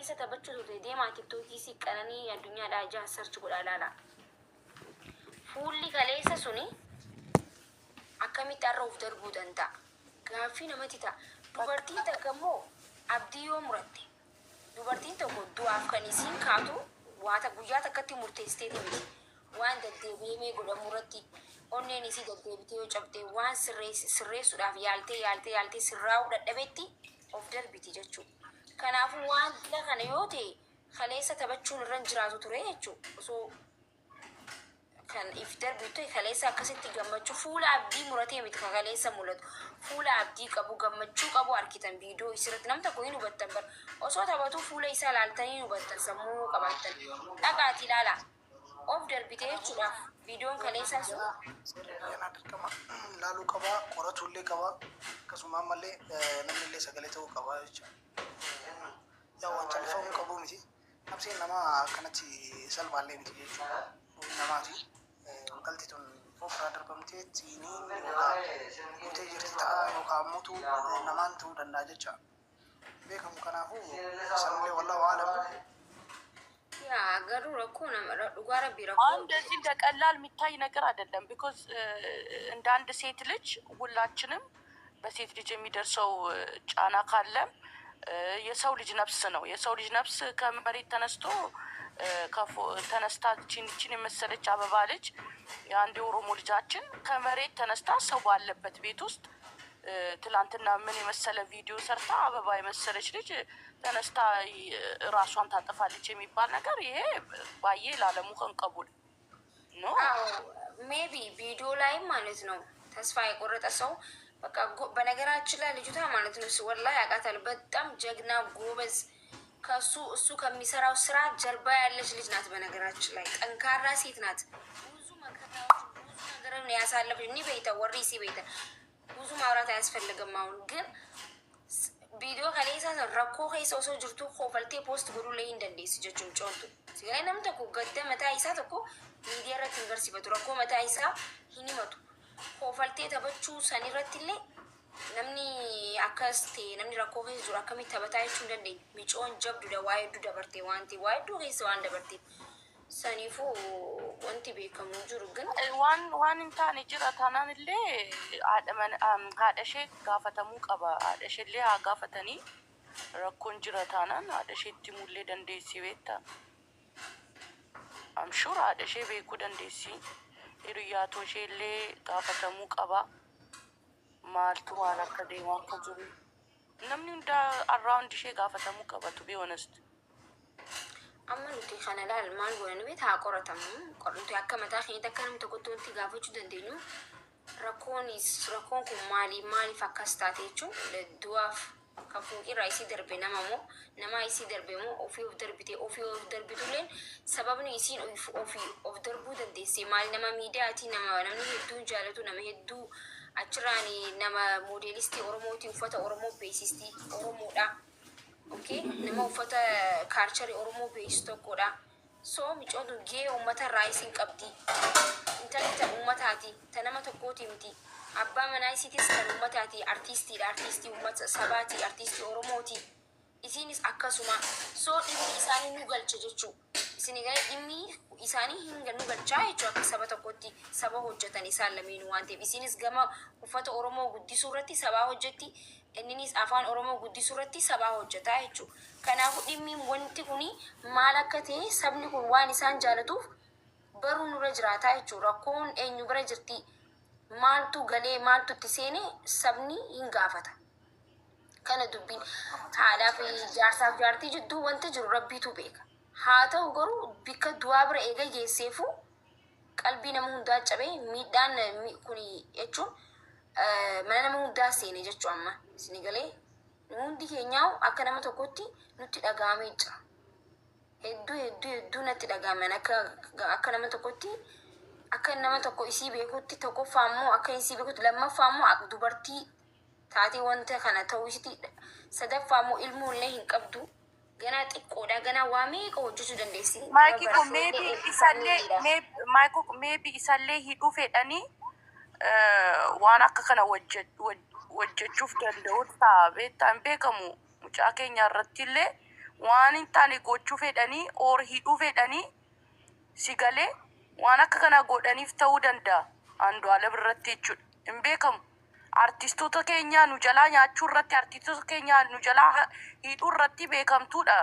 kaleessa taphachuu ture deemaa tiktookii siqqananii addunyaadhaa ijaa sarchi godhaa laala. Fuulli kaleessa suni akkamitti har'a of darbuu danda'a? Gaaffii namatti ta'a. Dubartiin takka immoo abdii yoo muratte dubartiin tokko du'aaf kan isiin kaatu waata guyyaa takkatti murteessiteeti miti. Waan deddeebi'ee godhamu irratti onneen isii deddeebitee yoo cabdee waan sirreessuudhaaf yaaltee sirraa'uu dadhabetti of darbiti jechuudha. Kanaafuu waan dila kana yoo ta'e kaleessa taphachuun irra jiraatu ture jechuudha. Osoo kan if darbitu kaleessa akkasitti gammachuu fuula abdii muratee miti kaleessa mul'atu. Fuula abdii qabu gammachuu qabu arkitan viidiyoo isirratti nam tokko hin hubattan bar. Osoo taphatu fuula isaa ilaaltanii hubattan sammuu qabaattan. Dhaqaati ilaala. Of darbitee jechuudha. Viidiyoon kaleessaa sun. Laaluu qabaa, qoratullee qabaa, akkasuma ammallee namni illee sagalee ta'uu qabaa jechuudha. Yaa waan califamuu qabu miti. Nabseen nama akkanatti salphaallee miti jechuudha. Namaati. Galti tun ofirraa darbamtee siiniin guutee jirti ta'a yookaan ammoo namaan ta'uu danda'a jecha. Beekamu kanaafuu sanillee wallahu aalam. ያ ገሩ ረኩ ነው ዱጓራ ቢረኩ እንደዚህ እንደቀላል የሚታይ ነገር አይደለም። ቢኮዝ እንደ አንድ ሴት ልጅ ሁላችንም በሴት ልጅ የሚደርሰው ጫና ካለም የሰው ልጅ ነፍስ ነው። የሰው ልጅ ነፍስ ከመሬት ተነስቶ ተነስታ ቺን የመሰለች አበባ ልጅ የአንድ ኦሮሞ ልጃችን ከመሬት ተነስታ ሰው ባለበት ቤት ውስጥ ትላንትና ምን የመሰለ ቪዲዮ ሰርታ አበባ የመሰለች ልጅ ተነስታ ራሷን ታጠፋለች የሚባል ነገር ይሄ ባዬ ላለሙ ከንቀቡል ኖ ሜቢ ቪዲዮ ላይ ማለት ነው ተስፋ የቆረጠ ሰው በቃ በነገራችን ላይ ልጅቷ ማለት ነው ወላሂ ያቃታል በጣም ጀግና ጎበዝ ከሱ እሱ ከሚሰራው ስራ ጀርባ ያለች ልጅ ናት። በነገራችን ላይ ጠንካራ ሴት ናት። ብዙ መከራዎች ብዙ ነገርን ያሳለፈች እኒ ቤተ ወሪሲ ቤተ ብዙ ማውራት አያስፈልግም። አሁን ግን ቪዲዮ ከሌሳ ረኮ ከይሶ ሶ ጅርቱ ኮፈልቴ ፖስት ጉሩ ላይ እንደንዴስ ጀቹም ጮንቱ ሲጋይ ነም ተኩ ገደ መታይሳ ተኩ ሚዲያ ረት ዩኒቨርሲቲ ረኮ መታይሳ ሂኒመቱ ኮፈልቴ ተበቹ ሰኒረትለ namni akkaste namni rakkoo keessa jiru akkamitti taphataa jechuun dandeenya. Micoon jabduudha waa'ee hedduu dabartee wanti waa'ee hedduu keessa waan dabartee saniifuu wanti beekamu jiru ግን waan hin taane jira taanaan illee haadha ishee gaafatamuu qaba. Haadha ishee illee haa gaafatanii rakkoon jira taanaan haadha isheetti mullee dandeessi beekta. Amshuur haadha ishee beekuu dandeessi. Hiriyaatoo ishee illee gaafatamuu qaba. Maaltu waan akka deemaa akka jiru namni hunda around ishee gaafatamuu qaba to be honest. amma nuti kana laal maal godhanu beet haa qoratamu qornuti akka mataa keenya akka namni tokkotti wanti gaafachuu dandeenyu rakkoon kun maaliif akkas taate jechuun du'aaf kan fuuqirraa isii darbe nama isii darbe moo ofii of darbitulleen sababni isiin of darbuu dandeesse maali nama miidiyaatii namni hedduun jaalatu nama hedduu achirraani nama modelistii oromootii uffata oromoo beeksistii oromoodha. Okay, nama uffata kaalcharii oromoo beeksisu tokkodha. So micoon gee uummata raayisiin qabdi. Intalli ta uummataati ta nama tokkooti miti. Abbaa manaa isiitis kan uummataati artiistiidha. Artiistii uummata sabaati artiistii oromooti. Isiinis akkasuma. So dhimmi isaanii nu galcha jechuu. Isinii galee dhimmi isaanii hin nu galchaa jechuu akka saba tokkotti saba hojjetan isaan lameenuu waan ta'eef isiinis gama uffata oromoo guddisuu irratti sabaa hojjetti. Innis afaan oromoo guddisuu irratti sabaa hojjetaa jechuudha. Kanaafuu dhimmi wanti kuni maal akka ta'e sabni kun waan isaan jaalatuuf baruu nurra jiraataa jechuudha. Rakkoon eenyu bira jirti maaltu galee maaltu itti seene sabni hin gaafata. Kana dubbiin haadhaa fi jaarsaaf jaartii jidduu wanta jiru rabbiitu beeka. Haa ta'u garuu bikka du'aa bira eega geesseefu qalbii nama hundaa cabee miidhaan kuni jechuun mana nama hundaa seene jechuu amma isinii galee hundi keenyaa akka nama tokkotti nutti dhaga'amee jira. Hedduu natti dhaga'aman akka nama tokkotti akka nama tokko isii beekutti tokkoffaa immoo akka isii beekutti lammaffaa immoo dubartii taatee wanta kana ta'uu isitti sadaffaa immoo ilmoo illee hin qabdu. Ganaa xiqqoodha ganaa waa meeqa hojjechuu dandeessi. Maybe isallee hidhuu fedhanii waan akka kana hojjechuuf danda'u ta'a beektaan beekamu mucaa keenya irratti illee waan hin taane gochuu fedhanii or hidhuu fedhanii si galee waan akka kana godhaniif ta'uu danda'a. Andu'aalem irratti jechuudha. Hin beekamu. Artistoota keenya nu jalaa nyaachuu irratti, artistoota keenya nu jalaa hidhuu irratti beekamtuudha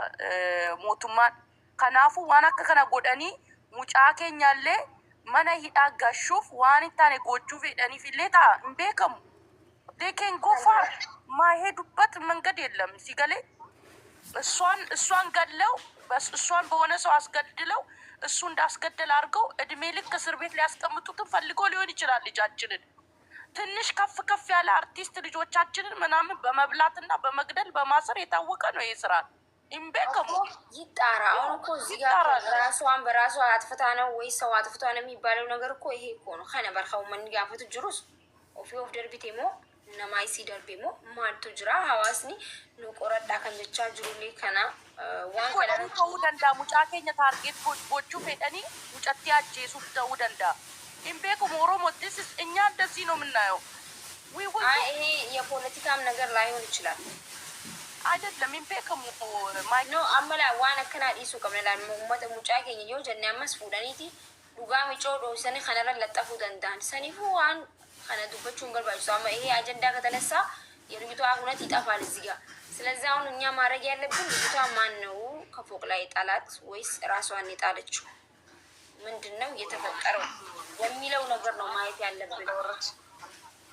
mootummaan. Kanaafuu waan akka kana godhanii mucaa keenyallee mana hidhaa gashuuf waan hin taane gochuu fedhaniif illee ta'a. Hin beekamu. They can go far. ማይሄዱበት መንገድ የለም። ሲገሌ እሷን ገለው እሷን በሆነ ሰው አስገድለው እሱ እንዳስገደል አድርገው እድሜ ልክ እስር ቤት ሊያስቀምጡትን ፈልጎ ሊሆን ይችላል። ልጃችንን ትንሽ ከፍ ያለ አርቲስት ልጆቻችንን ምናምን በመብላትና በመግደል በማሰር የታወቀ ነው ይሄ ስራ። ኢምቤከሙ ይጣራ። አሁን እኮ እዚህ ጋር ራሷን በራሷ አጥፍታ ነው ወይ ሰው አጥፍቷ ነው የሚባለው ነገር እኮ ይሄ እኮ ነው። ከነበርኸው መንጋፈቱ ጅሩስ ኦፊ ኦፍ ደርቢቴሞ ነማይሲ ደርቤሞ ማልቱ ጅራ ሐዋስኒ ነው ቆረዳ ከንቻ ጅሩሊ ከና ዋን ከዳን ተው ደንዳ ሙጫ ከኛ ታርጌት ጎቹ ፈደኒ ሙጫቲ አጄሱ ተው ደንዳ ኢምቤከሙ ኦሮሞቲስ እኛ እንደዚህ ነው የምናየው። ይሄ የፖለቲካም ነገር ላይሆን ይችላል አይደለም። ኢምቤከሙ ማይኖ አመላ ዋና ከና ዲሱ ከመላ ሙመተ ሙጫ ከኛ ዮ ጀናማስ ፉዳኒቲ ዱጋሚ ጮዶ ሰኒ ከነራ ለጠፉ ደንዳን ሰኒፉ ዋን ከነ ዱበቹን ገልባጭ ሳማ ይሄ አጀንዳ ከተነሳ የልጅቷ እውነት ይጠፋል እዚህ ጋር። ስለዚህ አሁን እኛ ማድረግ ያለብን ልጅቷ ማን ነው ከፎቅ ላይ ጣላት ወይስ ራሷን የጣለችው ምንድነው የተፈጠረው የሚለው ነገር ነው ማየት ያለብን።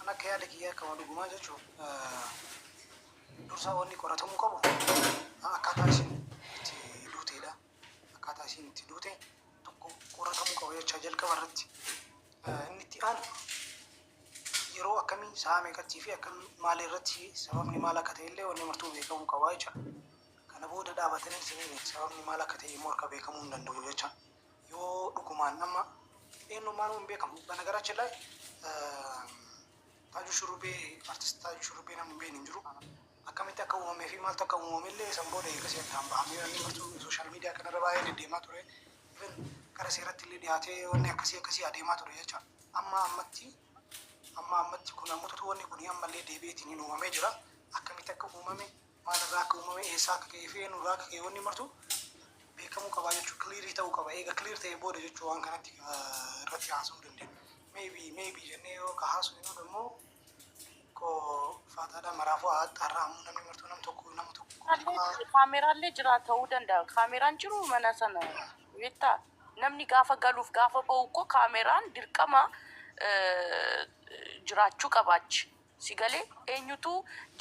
አና ከያደ ኪያ ከወዱ ጉማጆቹ ዱርሳ ወኒ ቆራተሙ ቆቦ አካታሽን ዱቴላ አካታሽን ዱቴ ቆራተሙ ቆቦ የቻ ጀልቀበረት እንቲአን yeroo akkamii saame qatti fi akkam maali irratti sababni maal akka ta'e illee wanni martuu beekamu qabaa jecha. Kana booda dhaabatanii siniin sababni maal akka ta'e immoo akka beekamuu hin danda'u jecha. Yoo dhugumaan nama eenyummaan hin beekamu በነገራችን ላይ ታጁ ሹሩቤ አርቲስት ታጁ ሹሩቤ ነው ቤን እንጅሩ akkamitti akka uumamee fi maaltu akka uumame illee san booda eegas kan bahamee wanni martuu sooshaal miidiyaa kanarra baay'ee deemaa ture. Even gara seeratti illee dhiyaatee wanni akkasii adeemaa ture jecha. Amma ammatti kun ammatu wanni kun ammallee deebi'eetiin hin uumamee jira. Akkamitti akka uumame maalirraa akka uumame eessaa akka ka'ee fi eenyurraa akka ka'e wanni martu beekamuu qabaa jechuudha. Kiliirii ta'uu qaba. Eega kiliir ta'e booda jechuudha waan kanatti irratti haasa'uu dandeenya. Maybe jennee yoo ka haasa'u yoo immoo koo faataadha maraafuu haxxarraa ammoo namni martuu nama tokko kaameraallee jira ta'uu danda'a. Kaameraan jiru mana sana beektaa namni gaafa galuuf gaafa ba'u እኮ kaameraan dirqama jiraachuu qabaachi. Si galee eenyutu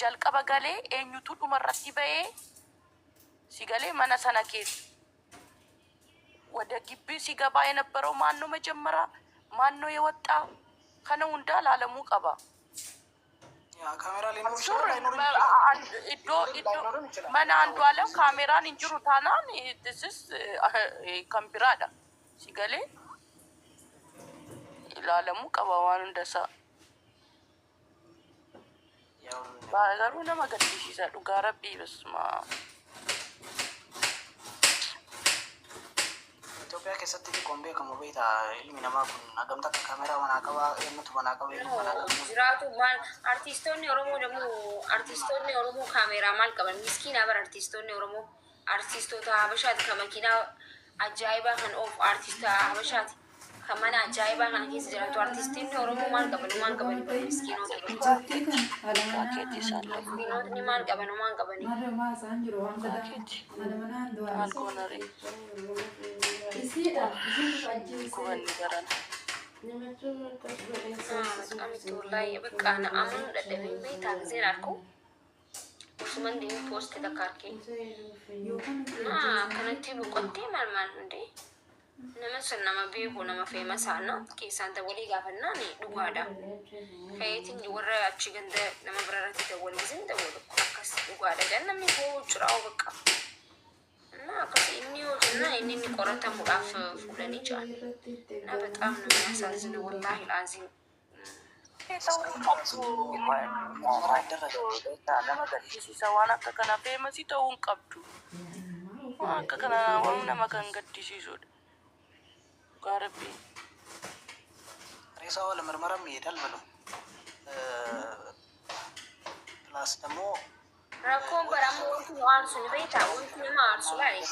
jalqaba galee eenyutu dhumarratti ba'ee si galee mana sana keessa ወደ ግቢ ሲገባ የነበረው ማን ነው መጀመሪያ ማን ነው የወጣ ከነ ሁንዳ ላለሙ ቀባ ያ ካሜራ ላይ ነው ኢዶ ማን አንዱ አለም ካሜራን እንጅሩ ታናን this ካምቢራዳ si galee ላለሙ ቀባዋን እንደሳ ባጋሩ ለማገድሽ ይሰዱ ጋረቢ በስማ ኢትዮጵያ ከሰጥቲ ኮምቤ ከሞቤታ ilmi namaa kun agamta ካሜራ ወናቀባ የምቱ ወናቀባ ጅራቱ ማን አርቲስቶኒ ኦሮሞ ካሜራ ማል ቀበን ምስኪን አበር አርቲስቶኒ ኦሮሞ አርቲስቶታ ሀበሻት ከመኪና አጃይባ ከን ኦፍ አርቲስታ ሀበሻት ከማን አጃይባ ከን ኬስ ጅራቱ አርቲስቲኒ ኦሮሞ ማል ቀበን ምስኪኖት ቢኖትኒ ማል ቀበን አልኮነሪ ኩበን ገራን ላይ በቃ አሁን ለደብኝ ቤት አግዜን አልኩ ኡስማን ዲን ፖስት ተካርኬ ከነቲ ቡቆቴ ማልማል እንዴ ነመሰናማ ቢቡ ነመ ፌመሳና ኬሳንተ ወሊ ጋፈና ኒ ዱጋዳ ከየቲን ወራያቺ ገንደ ነመብራራት ተወል ጊዜን ተወል አከስ ዱጋዳ ገነም ይቦጭራው በቃ እና ከሲ ኢኒዮትና ኢኒኒ ቆረታ ሙዳፍ ፍለኒ ቻል እና በጣም ነው የሚያሳዝነው ወላሂ ላዚም ሰዋና ከከና ፌመሲ ተውን ቀብዱ ከከና ወንነ መከን ገዲሲሱ ጋረቢ ሬሳው ለምርመራም ይሄዳል ብለው ፕላስ ደግሞ rakkoon baramu wanti nu aarsu ni beektaa wanti nama aarsu laale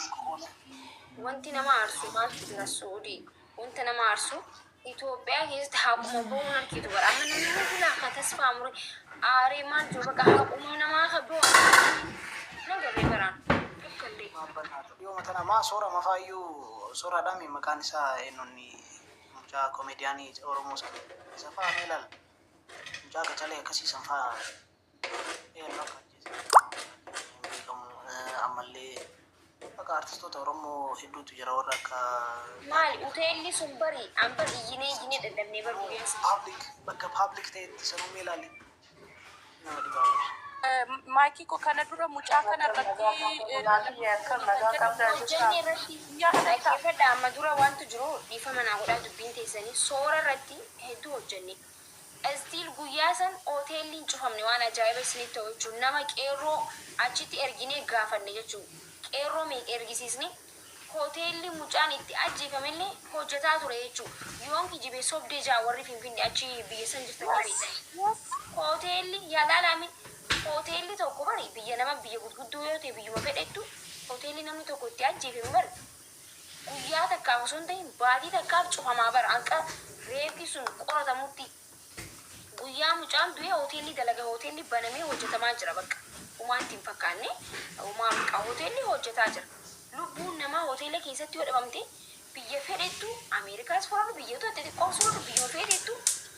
wanti nama aarsu maaltu jira suudii wanti nama aarsu Itoophiyaa keessatti haquma boona arkitu bara amma namni filaa akka tasfaa mure aaree maal jiru bakka haquma namaa kaboo nagarree baraan tokkollee yoo mata namaa soora mafaayyuu sooraadhaan maqaan isaa eenyonni mucaa komeediyaanii Oromoo isa fa'aa meelaal mucaa gachalee akkasiisan fa'aa eenyu akka beekamu ammallee akka artistoota Oromoo hedduutu jira warra akka maali uteelli sun barii an bar iyyinee dadhabnee bar guyyaa bakka public ta'etti sanuu meelaali nama dhibaa'u. Maakii ko kana dura mucaa kana irratti amma dura wantu jiru dhiifama naa godhaa dubbiin teessanii soora irratti hedduu hojjenne. Stiil guyyaa san hoteelliin cufamne waan ajaa'iba isinitti ta'u jechuun nama qeerroo achitti erginee gaafanne jechuun qeerroo meeqa ergisiisne hoteelli mucaan itti ajjeefamillee hojjetaa ture jechuun yoon kijibee sobdee jaawarri finfinne achi biyya san jirtan qabeessa. Hoteelli yaalaalame hoteelli tokko bari biyya nama biyya gurguddoo yoo ta'e biyyuma fedhettu hoteelli namni tokko itti ajjeefame bari guyyaa takkaaf osoo hin ta'in baatii takkaaf cufamaa bara hanqa reefki sun qoratamutti guyyaa mucaan du'e hoteelli dalaga hoteelli banamee hojjetamaa jira bakka umaan ittiin fakkaanne umaa maqaa hoteelli hojjetaa jira lubbuun namaa hoteela keessatti yoo dhabamte biyya fedhettu Ameerikaas fudhatu biyyoota xixiqqoo fudhatu biyyuma fedhettu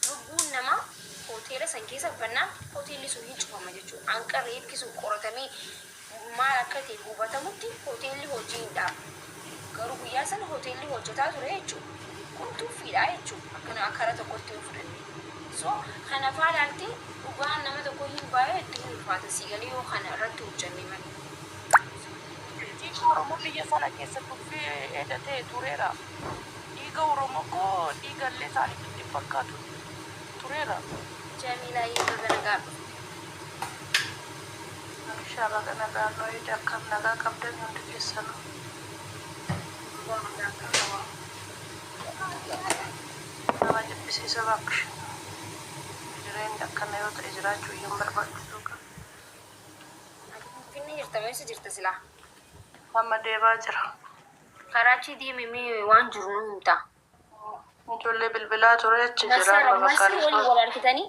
lubbuun namaa hoteela san keessa bannaan hoteelli sun hin cufama jechuudha. Hanqa reefki sun qoratamee maal akka ta'e hubatamutti hoteelli hojii hin dhaabu. Garuu guyyaa sana hoteelli hojjetaa ture jechuudha. Kun tuffiidha jechuudha. Akkana akkara tokkotti hin fudhanne. So kana faalaaltee dhugaan nama tokko hin baay'ee itti ulfaata siigalee yoo kana irratti hojjannee malee. Oromoo biyya sana keessa tuffii eedatee tureera. Dhiiga Oromoo koo dhiiga illee isaaniif itti fakkaatu tureera. Jamila yeroo garaagaar Inshallah kana gaanoo ija akkam nagaa qabdan hundi keessan. Nama jibbisiisa bakka. Jireenya akkana yoo ta'e jiraachuu hin barbaachisu qaba. finni jirta meesha jirta silaa Amma deemaa jira. karaachii deemee waan jiru nu himta. Ijoollee bilbilaa ture achi jira. Masarati wal argitanii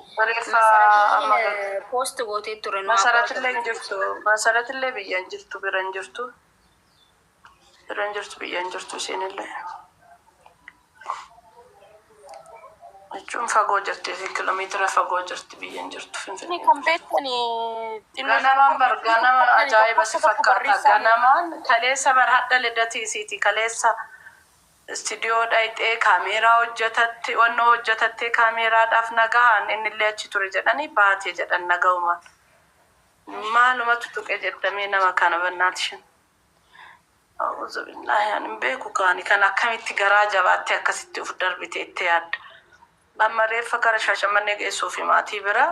post gootee ture. Masaratillee hin jirtu. Masaratillee biyya hin jirtu. Bira hin jirtu. Bira hin jirtu biyya hin jirtu isheenillee. Jechuun fagoo jirti. Kiiloomeetira fagoo jirti biyya hin jirtu. Ini kan beektanii Ganamaan bar ganama ajaa'iba si fakkaata. Ganamaan kaleessa bar hadha lidatiisiiti. Kaleessa istiidiyoo dhayxee kaameeraa hojjetatte wannoo hojjetattee kaameeraadhaaf nagahan innillee achi ture jedhanii baatee jedhan naga'umaan. Maalumatu tuqe jettamee nama kana bannaatishin. A'uuzu billaahi ani beeku kaani kan akkamitti garaa jabaattee akkasitti uf darbite itti yaadda. Amma reeffa gara Shaashamannee geessuuf maatii bira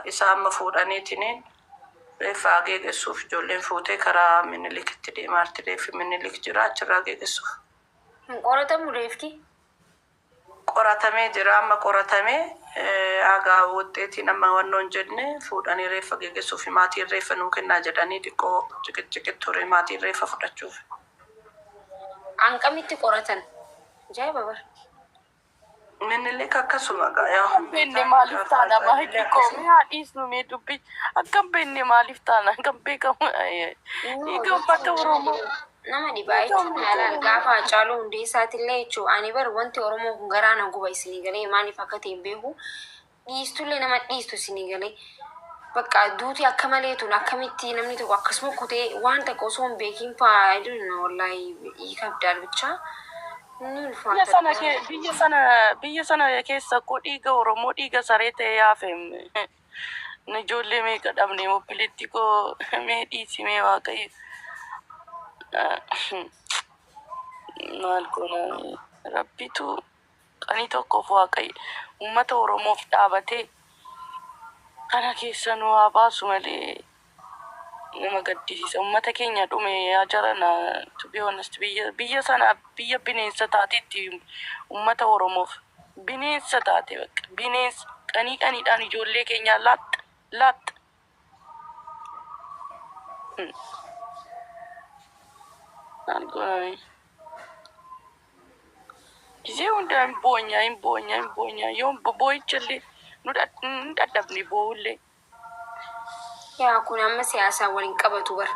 isa amma fuudhaniitiniin reeffa agee geessuuf ijoolleen fuutee karaa Minilikatti deemaa jirti. Reeffi Minilik jira achirraa geessuuf. qoratamu reefki Qoratamee jira amma qoratamee agaa wuxxeetiin amma wannoon jenne fuudhanii reeffa geessuuf maatiin reeffa nuu kennaa jedhanii xiqqoo ciqitti ture maatiin reeffa fudhachuuf. hanqamitti qoratan ajaa'iba bara. Minilik akkasuma gaa benne maaliif taana maahilli koomee haadhiis numee dubbi akkam benne maaliif taana kan beekamu hiika ummata Oromoo. Nama dhibaa jechuun haalaan gaafa Hacaaluu Hundeessaatillee jechuun ani bar wanti Oromoo kun garaa na guba isinii galee maaliif akka ta'e hin beeku dhiistullee nama dhiistu isinii galee bakka duuti akka maleetuun akkamitti namni tokko akkasuma kutee waan takka osoo hin beekin fa'aa wallaahi hiikabdaal bichaa. Biyya sana keessa koo dhiiga Oromoo dhiiga saree ta'ee yaafe ijoollee meeqa dhabne mobilitti koo mee dhiisimee waaqayyo. Maal goona rabbitu qanii tokkoof waaqayyo uummata Oromoof dhaabatee kana keessa nu haa baasu malee nama gaddisiisa. Uummata keenya dhume yaa jarana to be honest biyya sana biyya bineensa taateetti uummata Oromoof bineensa taate bakka bineensa qaniidhaan ijoollee keenya laatta algorithm ጊዜው እንደምቦኛ ዮም ቦይችል እንደደብኒ ቦውሌ ያ ኩን አመ ሲያሳ ወሊን ቀበቱ በር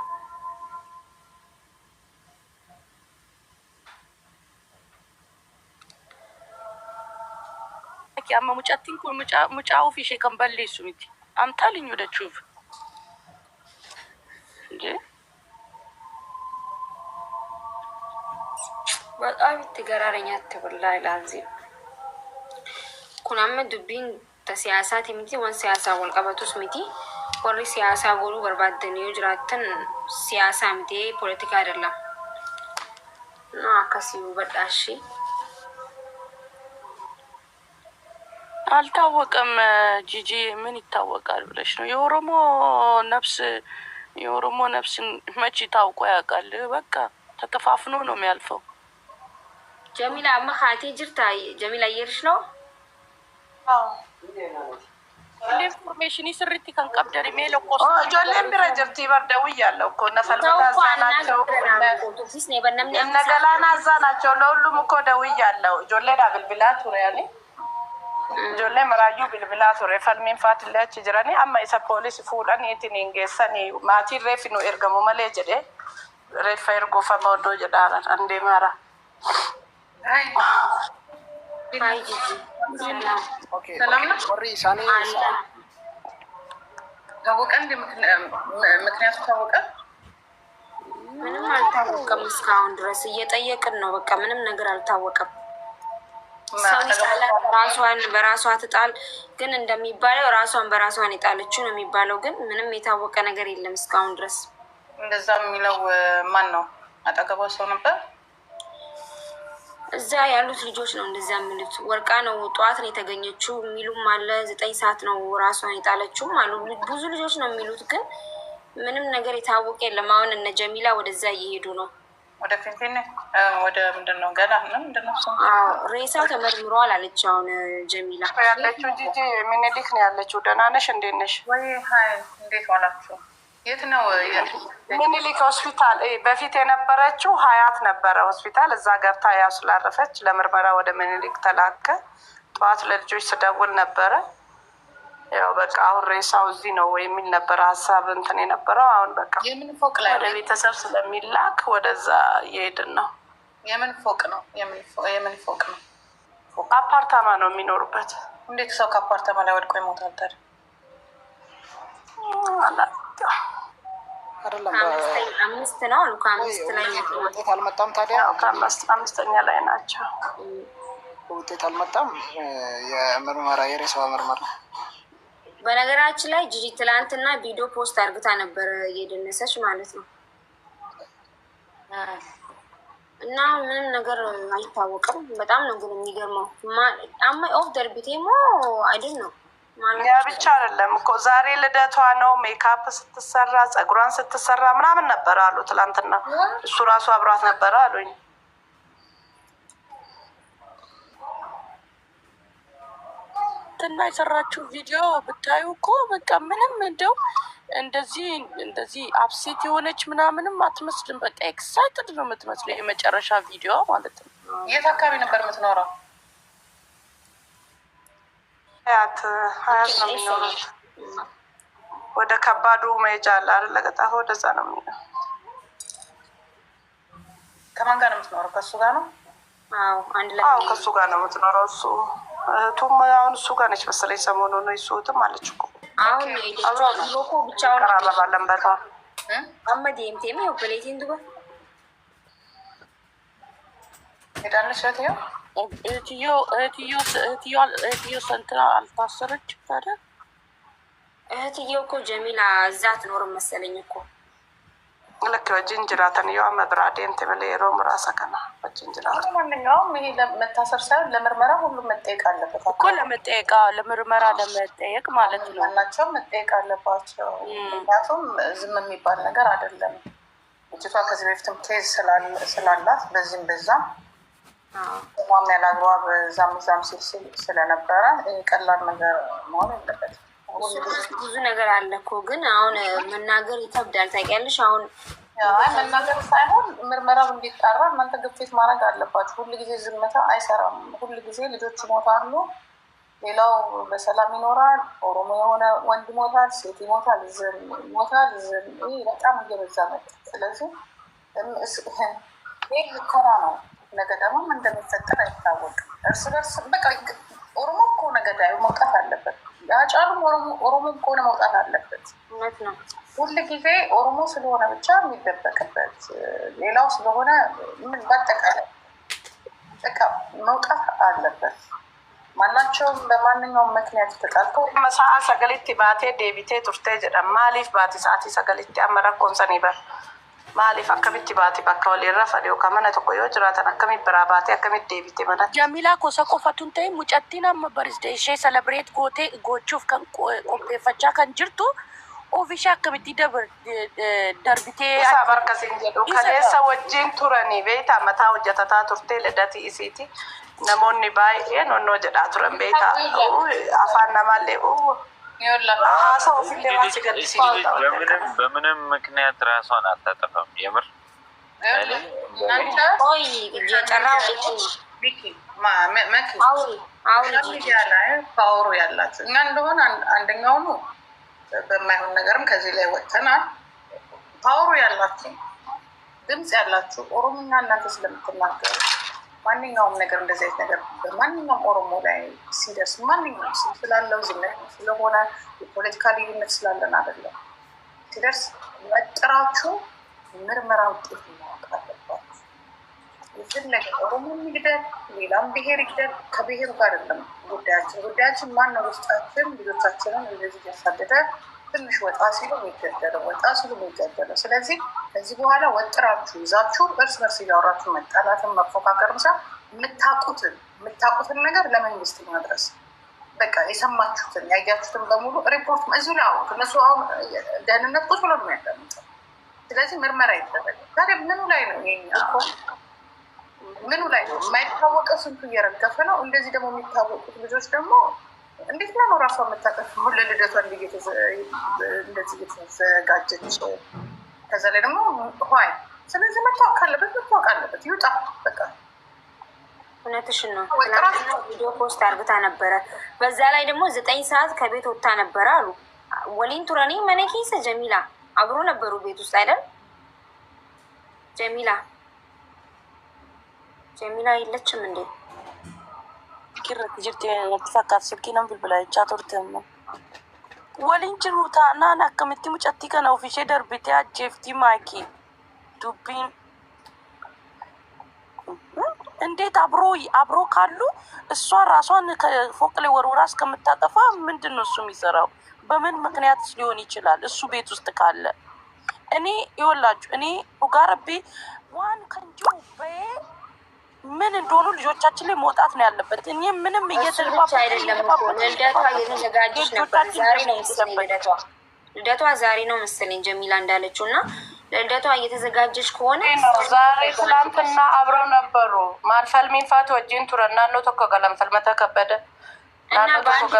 amma mucattiin kun mucaa ofii ishee kan balleessu miti. Amtaa linyuu dachuuf. በጣም ትገራረኛት ወላሂ ላዚም kun amma dubbiin ta siyaasaati miti wan siyaasaa wal qabatus miti warri siyaasaa godhuu barbaadan yoo jiraattan siyaasaa miti ፖለቲካ አይደለም እና akkasii hubadhaashi አልታወቀም። ጂጂ ምን ይታወቃል ብለሽ ነው? የኦሮሞ ነፍስ መቼ ታውቆ ያውቃል? በቃ ተከፋፍኖ ነው የሚያልፈው። ጀሚላ አማኻቴ ጅርታ ጀሚላ እየርሽ ነው? አዎ ኢንፎርሜሽን ይስርቲ ከን ቀብደሪ ሜሎ ኮስ ጆሌን ቢራ ጅርቲ በርደው ያለው እኮ ነፈልበታ ዛናቸው እነገላና ዛናቸው ለሁሉም እኮ ደው ያለው ጆሌ ዳብልብላ ቱሪያኒ ijoollee maraayyuu bilbilaa ture falmiin faatilee achi jiranii amma isa poolisii fuudhanii ittiin hingeessanii maatiin reeffi nu ergamu malee jedhee reeffa ergoofama oddoo jedhaan andeemaara. warri isaanii ታወቀ እንደ ምክንያቱ ታወቀ ምንም አልታወቀም። እስካሁን ድረስ እየጠየቅን ነው። በቃ ምንም ነገር አልታወቀም። ሰው ይጣላል፣ ራሷን በራሷ ትጣል። ግን እንደሚባለው ራሷን በራሷን የጣለችው ነው የሚባለው። ግን ምንም የታወቀ ነገር የለም እስካሁን ድረስ። እንደዛ የሚለው ማን ነው? አጠገቧ ሰው ነበር? እዛ ያሉት ልጆች ነው እንደዛ የሚሉት። ወርቃ ነው ጠዋት ነው የተገኘችው የሚሉም አለ። 9 ሰዓት ነው ራሷን የጣለችውም አሉ። ብዙ ልጆች ነው የሚሉት። ግን ምንም ነገር የታወቀ የለም። አሁን እነ ጀሚላ ወደዛ እየሄዱ ነው። ወደ ፊንፊኔ ወደ ምንድን ነው ገና ነው ምንድን ነው ሰው ሬሳው ተመርምሯል አለች። አሁን ጀሚላ ያለችው ጂጂ ሚኒሊክ ነው ያለችው። ደህና ነሽ? እንዴት ነሽ? ወይ ሀይ እንዴት ዋላችሁ? የት ነው ሚኒሊክ ሆስፒታል? በፊት የነበረችው ሀያት ነበረ ሆስፒታል። እዛ ገብታ ያው ስላረፈች ለምርመራ ወደ ሚኒሊክ ተላከ። ጠዋት ለልጆች ስደውል ነበረ ያው በቃ አሁን ሬሳው እዚህ ነው የሚል ነበር ሀሳብ እንትን የነበረው። አሁን በቃ የምን ፎቅ ላይ ወደ ቤተሰብ ስለሚላክ ወደዛ እየሄድን ነው። የምን ፎቅ ነው? የምን ፎቅ ነው? አፓርታማ ነው የሚኖሩበት። እንዴት ሰው ከአፓርታማ ላይ ወድቆ ይሞታል ታዲያ? አይደለም 5 ነው አሉ። ከ5 ላይ ውጤት አልመጣም ታዲያ። ከ5ኛ ላይ ናቸው። ውጤት አልመጣም። የምርመራ የሬሳዋ ምርመራ በነገራችን ላይ ጂጂ ትላንትና ቪዲዮ ፖስት አድርግታ ነበር እየደነሰች ማለት ነው። እና ምንም ነገር አይታወቅም። በጣም ነው ግን የሚገርመው። አማ ኦፍ ደርቢቴሞ አይደል ነው ማለት ያ ብቻ አይደለም እኮ ዛሬ ልደቷ ነው። ሜካፕ ስትሰራ ጸጉሯን ስትሰራ ምናምን ነበር አሉ ትላንትና። እሱ ራሱ አብሯት ነበር አሉኝ። እና የሰራችው ቪዲዮ ብታዩ እኮ በቃ ምንም እንደው እንደዚህ አፕሴት የሆነች ምናምንም አትመስልም። በቃ ኤክሳይትድ ነው የምትመስለው የመጨረሻ ቪዲዮ ማለት ነው። የት አካባቢ ነበር የምትኖረው? ሀያት ነው የሚኖሩት። ወደ ከባዱ መሄጃ አለ አይደል? ለገጣፎ ወደዛ ነው የሚኖረው። ከማን ጋር ነው የምትኖረው? ከእሱ ጋር ነው? አዎ አንድ ላይ። አዎ ከእሱ ጋር ነው የምትኖረው። እሱ እህቱም አሁን እሱ ጋር ነች መሰለኝ። ሰሞኑን ነው እሱትም አለች እኮ አሁን ሎኮ ብቻውን ቀራረባለን በጣም አመድ የምቴም ነው በሌቲን ዱባ ሄዳለች። እህትዮ ሰንትና አልታሰረች ታዲያ። እህትየው እኮ ጀሚላ እዛ አትኖርም መሰለኝ እኮ ልክ በጅንጅራተን ያው መብራዴን ተመለየሮ ምራሳ ከና በጅንጅራተ ማንኛውም ይሄ ለመታሰር ሳይሆን ለምርመራ ሁሉም መጠየቅ አለበት እኮ ለምርመራ ለመጠየቅ ማለት ነው። ማናቸውም መጠየቅ አለባቸው። ምክንያቱም ዝም የሚባል ነገር አይደለም። ልጅቷ ከዚህ በፊትም ኬዝ ስላላት በዚህም በዛም ሟም ያለ አግባብ እዛም ሲል ስለነበረ ቀላል ነገር መሆን የለበትም። ብዙ ነገር አለ እኮ ግን አሁን መናገር ይከብዳል ታውቂያለሽ። አሁን መናገር ሳይሆን ምርመራው እንዲጣራ እናንተ ግፊት ማድረግ አለባችሁ። ሁሉ ጊዜ ዝምታ አይሰራም። ሁሉ ጊዜ ልጆች ይሞታሉ፣ ሌላው በሰላም ይኖራል። ኦሮሞ የሆነ ወንድ ይሞታል፣ ሴት ይሞታል፣ ዝም ይሞታል፣ ዝም። ይህ በጣም እየበዛ መጣ። ስለዚህ ይህ ሙከራ ነው። ነገ ደግሞ ምን እንደሚፈጠር አይታወቅም። እርስ በርስ በቃ ኦሮሞ ከሆነ ገዳዩ መውጣት አለበት። ያጫሉም ኦሮሞ ከሆነ መውጣት አለበት። እውነት ነው። ሁል ጊዜ ኦሮሞ ስለሆነ ብቻ የሚደበቅበት ሌላው ስለሆነ ምን በአጠቃላይ በቃ መውጣት አለበት። ማናቸውም በማንኛውም ምክንያት ተጣልቶ መሳአ ሰገሊቲ ባቴ ዴቢቴ ቱርቴ ጀዳ ማሊፍ ባቲ ሰዓቲ ሰገሊቲ አመራኮን ሰኒበር ማሊፍ አከሚቲ ባቲ ባካ ወሊራ ፈዲዮ ከመነ ተቆዮ ጅራተን አከሚ ብራ ባቲ አከሚት ዴቢቴ መና ጀሚላ ኮሰ ቆፈቱን ተይ ሙጨቲና መበርዝደ ሼ ሰለብሬት ጎቴ ጎቹፍ ከን ቆጴፈቻ ከን ጅርቱ ኦፊሻ አከሚቲ ደርቢቴ ሳበርከሲን ጀዱ ከሌሰ ወጂን ቱረኒ ቤታ መታ ወጀተታ ቱርቴ ልደቲ ኢሲቲ namoonni baay'een onnoo jedhaa turan beekaa afaan namaallee haasa ofillee waan si gaddisiisu በምንም ምክንያት ራሷን አታጠፋም። የምር ሚዲያ ላይ ፓወሩ ያላችሁ እኛ እንደሆነ አንደኛውኑ በማይሆን ነገርም ከዚህ ላይ ወጥተናል። ፓወሩ ያላችሁ ድምፅ ያላችሁ ኦሮምኛ እናንተ ስለምትናገሩ ማንኛውም ነገር እንደዚህ አይነት ነገር በማንኛውም ኦሮሞ ላይ ሲደርስ ማንኛውም ስላለው ዝነት ስለሆነ የፖለቲካ ልዩነት ስላለን አይደለም። ሲደርስ መጥራችሁ ምርመራ ውጤት ማወቅ አለባችሁ። ይህን ነገር ኦሮሞ ይግደል ሌላም ብሄር ይግደል ከብሄሩ ጋር አይደለም ጉዳያችን ማን ነው? ውስጣችን ልጆቻችንን እንደዚህ ያሳደደ ትንሽ ወጣ ሲሉ የሚገደለው ስለዚህ ከዚህ በኋላ ወጥራችሁ ይዛችሁ እርስ በርስ እያወራችሁ መጣላትን መፎካከር ብቻ የምታውቁትን ነገር ለመንግስት ማድረስ በቃ የሰማችሁትን ያያችሁትን በሙሉ ሪፖርት እዚሁ ላይ አውሩት። እነሱ አሁን ደህንነት ቁጭ ብሎ ነው የሚያዳምጠው። ስለዚህ ምርመራ ይደረግ። ታዲያ ምኑ ላይ ነው ምኑ ላይ ነው የማይታወቀ ስንቱ እየረገፈ ነው። እንደዚህ ደግሞ የሚታወቁት ልጆች ደግሞ እንዴት ነው ራሷ የምታጠፋው? ለልደቷ እንደዚህ እየተዘጋጀች ከዛ ላይ ደግሞ ሆይ ስለዚህ መታወቅ አለበት ይውጣ በቃ። እውነትሽን ነው። ቪዲዮ ፖስት አርግታ ነበረ። በዛ ላይ ደግሞ 9 ሰዓት ከቤት ወጥታ ነበረ አሉ ወሊን ቱረኒ መነኪሰ ጀሚላ አብሮ ነበሩ ቤት ውስጥ አይደል? ጀሚላ የለችም እንዴ? kirratti jirti natti fakkaata silkii nan bilbilaa turte waliin jiru taanaan akkamitti mucattii kana ofishee darbitee ajjeeftii maayikii dubbiin እንዴት አብሮ ካሉ እሷ ራሷን ከፎቅ ላይ ወርውራ እስከምታጠፋ ምንድን ነው እሱ የሚሰራው? በምን ምክንያት ሊሆን ይችላል? እሱ ቤት ውስጥ ካለ እኔ ይወላችሁ እኔ ኡጋረቢ ዋን ከንጁ ምን እንደሆኑ ልጆቻችን ላይ መውጣት ነው ያለበት። እኔ ምንም እየተልባች አይደለም እኮ ልደቷ እየተዘጋጀች ነበር። ልደቷ ዛሬ ነው መሰለኝ ጀሚላ እንዳለችው እና ልደቷ እየተዘጋጀች ከሆነ ዛሬ ትላንትና አብረው ነበሩ። ማልፈል ሚንፋት ወጂን ቱረና ነው ተኮ ገለም ፈልመተ ከበደ እና ባንክ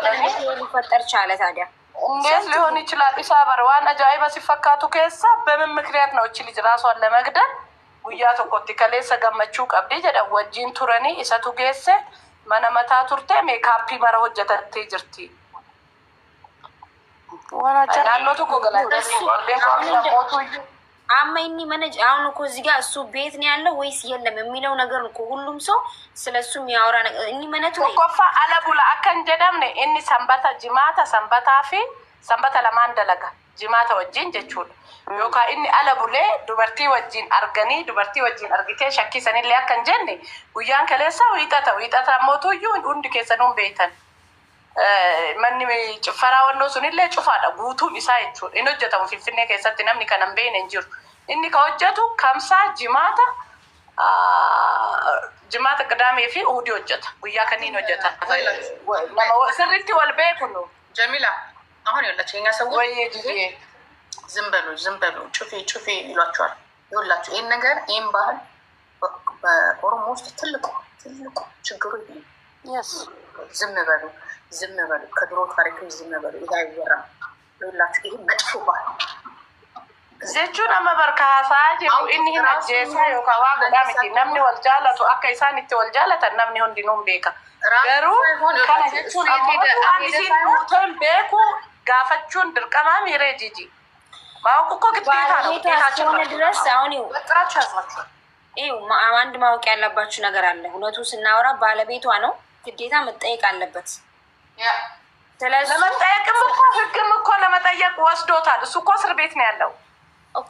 ሊፈጠር ቻለ። ታዲያ እንዴት ሊሆን ይችላል? ኢሳበር ዋና ጃይባ ሲፈካቱ ከሳ በምን ምክንያት ነው እቺ ልጅ ራሷን ለመግደል ጉያ tokkotti kaleessa gammachuu qabdi jedha wajjin turanii isatu geesse mana mataa turte meekaappii mara hojjetattee jirti. naannoo tokko አማ እኒ መነጅ አሁን እኮ እዚህ ጋር እሱ ቤት ነው ያለው ወይስ የለም የሚለው ነገር እኮ ሁሉም ሰው ስለሱ የሚያወራ ነገር እኒ መነቱ ኮፋ አለቡላ አከን ጀዳምነ እኒ ሰንበታ ጅማታ ሰንበታ ለማን ደለጋ ጅማታ ወጅን ጀቹል ዮካ inni ala bulee dubartii wajjin argitee shakkisanillee akkan jenne guyyaan kaleessa wiixata mootuyyuu hundi keessanuun beektan manni cuffaraa wannoo sunillee cufaadha guutuun isaa jechuudha. Inni hojjetamu Finfinnee keessatti namni kan hin beekne hin jiru. Inni ka hojjetu kamsaa jimaata ቅዳሜ fi እሑድ hojjeta guyyaa kanniin hojjeta nama sirriitti wal beeku ነው ጀሚላ አሁን ያላችሁ የኛ ሰዎች ወይ ጊዜ ዝም በሉ ጩፌ ይሏቸዋል። ይኸውላችሁ ይህን ነገር ይህን ባህል በኦሮሞ ውስጥ ትልቁ ችግሩ ይሄ ዝም በሉ ዝም በሉ። ከድሮ ታሪክም ዝም በሉ። ይሄ አይወራም። ሁላችሁ ይሄ መጥፎ ባህል jechuun amma barka haasaa jiru inni hin ajjeesu yookaan waa godhaa miti namni wal jaalatu akka isaan itti wal jaalatan namni hundinuu beeka garuu kana jechuun waan isin guutuun beeku gaafachuun dirqamaa miiree jiji maawuq እኮ ግዴታ ነው ግዴታችን ድረስ አሁን ወጥራችሁ ያዟቸው አንድ ማወቅ ያለባችሁ ነገር አለ እውነቱ ስናወራ ባለቤቷ ነው ግዴታ መጠየቅ አለበት ስለዚህ ለመጠየቅም እኮ ህግም እኮ ለመጠየቅ ወስዶታል እሱ እኮ እስር ቤት ነው ያለው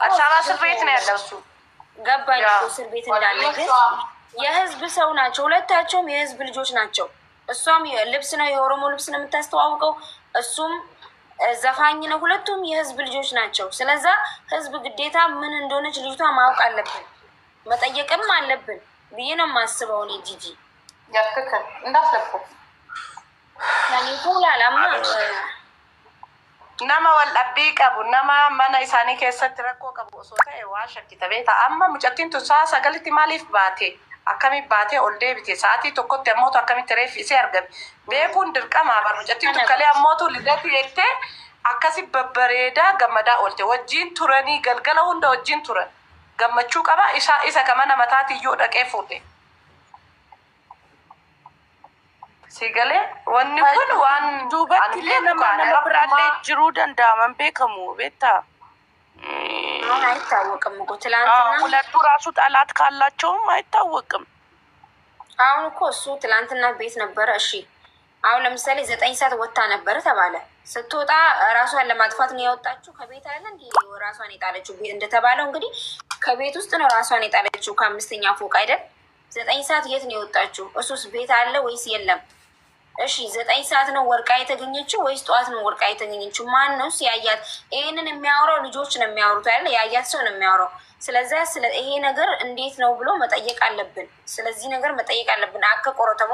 አሻራ እስር ቤት ነው ያለው እሱ ገባኝ እኮ እስር ቤት እንዳለ ግን የህዝብ ሰው ናቸው ሁለታቸውም የህዝብ ልጆች ናቸው እሷም ልብስ ነው የኦሮሞ ልብስ ነው የምታስተዋውቀው እሱም ዘፋኝ ነው ሁለቱም የህዝብ ልጆች ናቸው ስለዚህ ህዝብ ግዴታ ምን እንደሆነች ልጅቷ ማወቅ አለብን መጠየቅም አለብን ብዬ ነው የማስበው እኔ ጂጂ ያትከል እንዳትለቁ nama wal dhabbii qabu nama mana isaanii keessatti rakkoo qabu osoo ta'e waa shakkita beekta amma mucattiin tun sa'a sagalitti maaliif baate akkamitti baatee ol deebite sa'aatii tokkotti ammootu akkamitti reeffi isee argame beekuun dirqamaa bar mucattiin tun kalee ammootu lidatti jettee akkasi babbareedaa gammadaa oolte wajjiin turanii galgala hunda wajjiin turan gammachuu qaba isa kamana mataatiyyuu dhaqee fuudhe sigale wanni kun waan duubattillee nama biraallee jiruu danda'aman beekamu beektaa አይታወቅም እኮ ትላንትና ሁለቱ ራሱ ጠላት ካላቸውም አይታወቅም አሁን እኮ እሱ ትላንትና ቤት ነበረ እሺ አሁን ለምሳሌ 9 ሰዓት ወጣ ነበር ተባለ ስትወጣ ራሷን ለማጥፋት ነው ያወጣችው ከቤት አይደል እንዴ ራሷን የጣለችው እንደተባለው እንግዲህ ከቤት ውስጥ ነው ራሷን የጣለችው ከአምስተኛ ፎቅ አይደል 9 ሰዓት የት ነው የወጣችው እሱስ ቤት አለ ወይስ የለም እሺ 9 ሰዓት ነው ወርቃ የተገኘችው ወይስ ጧት ነው ወርቃ የተገኘችው ማን ነው ሲያያት ይሄንን የሚያወራው ልጆች ነው የሚያወሩት አይደል ያያት ሰው ነው የሚያወራው ስለዚህ ይሄ ነገር እንዴት ነው ብሎ መጠየቅ አለብን ስለዚህ ነገር መጠየቅ አለብን አከቆረተሙ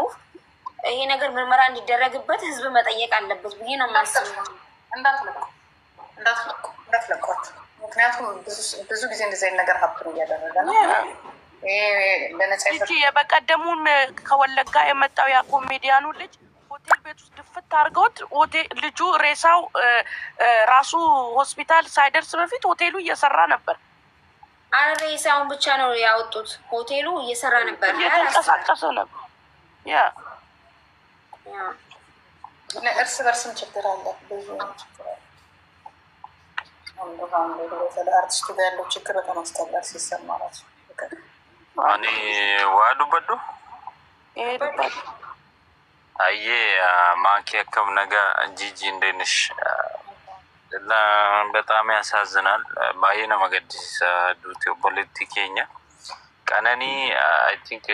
ይሄ ነገር ምርመራ እንዲደረግበት ህዝብ መጠየቅ አለበት ብዬ ነው የማስበው እንዳትለቁት ምክንያቱም ብዙ ጊዜ እንደዚህ ነገር ሀብቱን እያደረገ ነው እቺ የበቀደሙን ከወለጋ የመጣው ያ ኮሜዲያኑ ልጅ ሆቴል ቤት ውስጥ ድፍት አድርገውት ልጁ ሬሳው ራሱ ሆስፒታል ሳይደርስ በፊት ሆቴሉ እየሰራ ነበር ሬሳውን ብቻ ነው ያወጡት ሆቴሉ እየሰራ ነበር እየተንቀሳቀሰ ነበር ያ እርስ በርስም ችግር አለ ብዙ ችግር አለ አርቲስቱ ጋር ያለው ችግር በጣም አስጠላል ሲሰማ ራሱ ani waa dubbadhu ayyee maankii akkam nagaa jijii እንደነሽ በጣም ያሳዝናል ባየ ነው ማገዲስ ዱት ፖለቲከኛ ቀነኒ አይ ቲንክ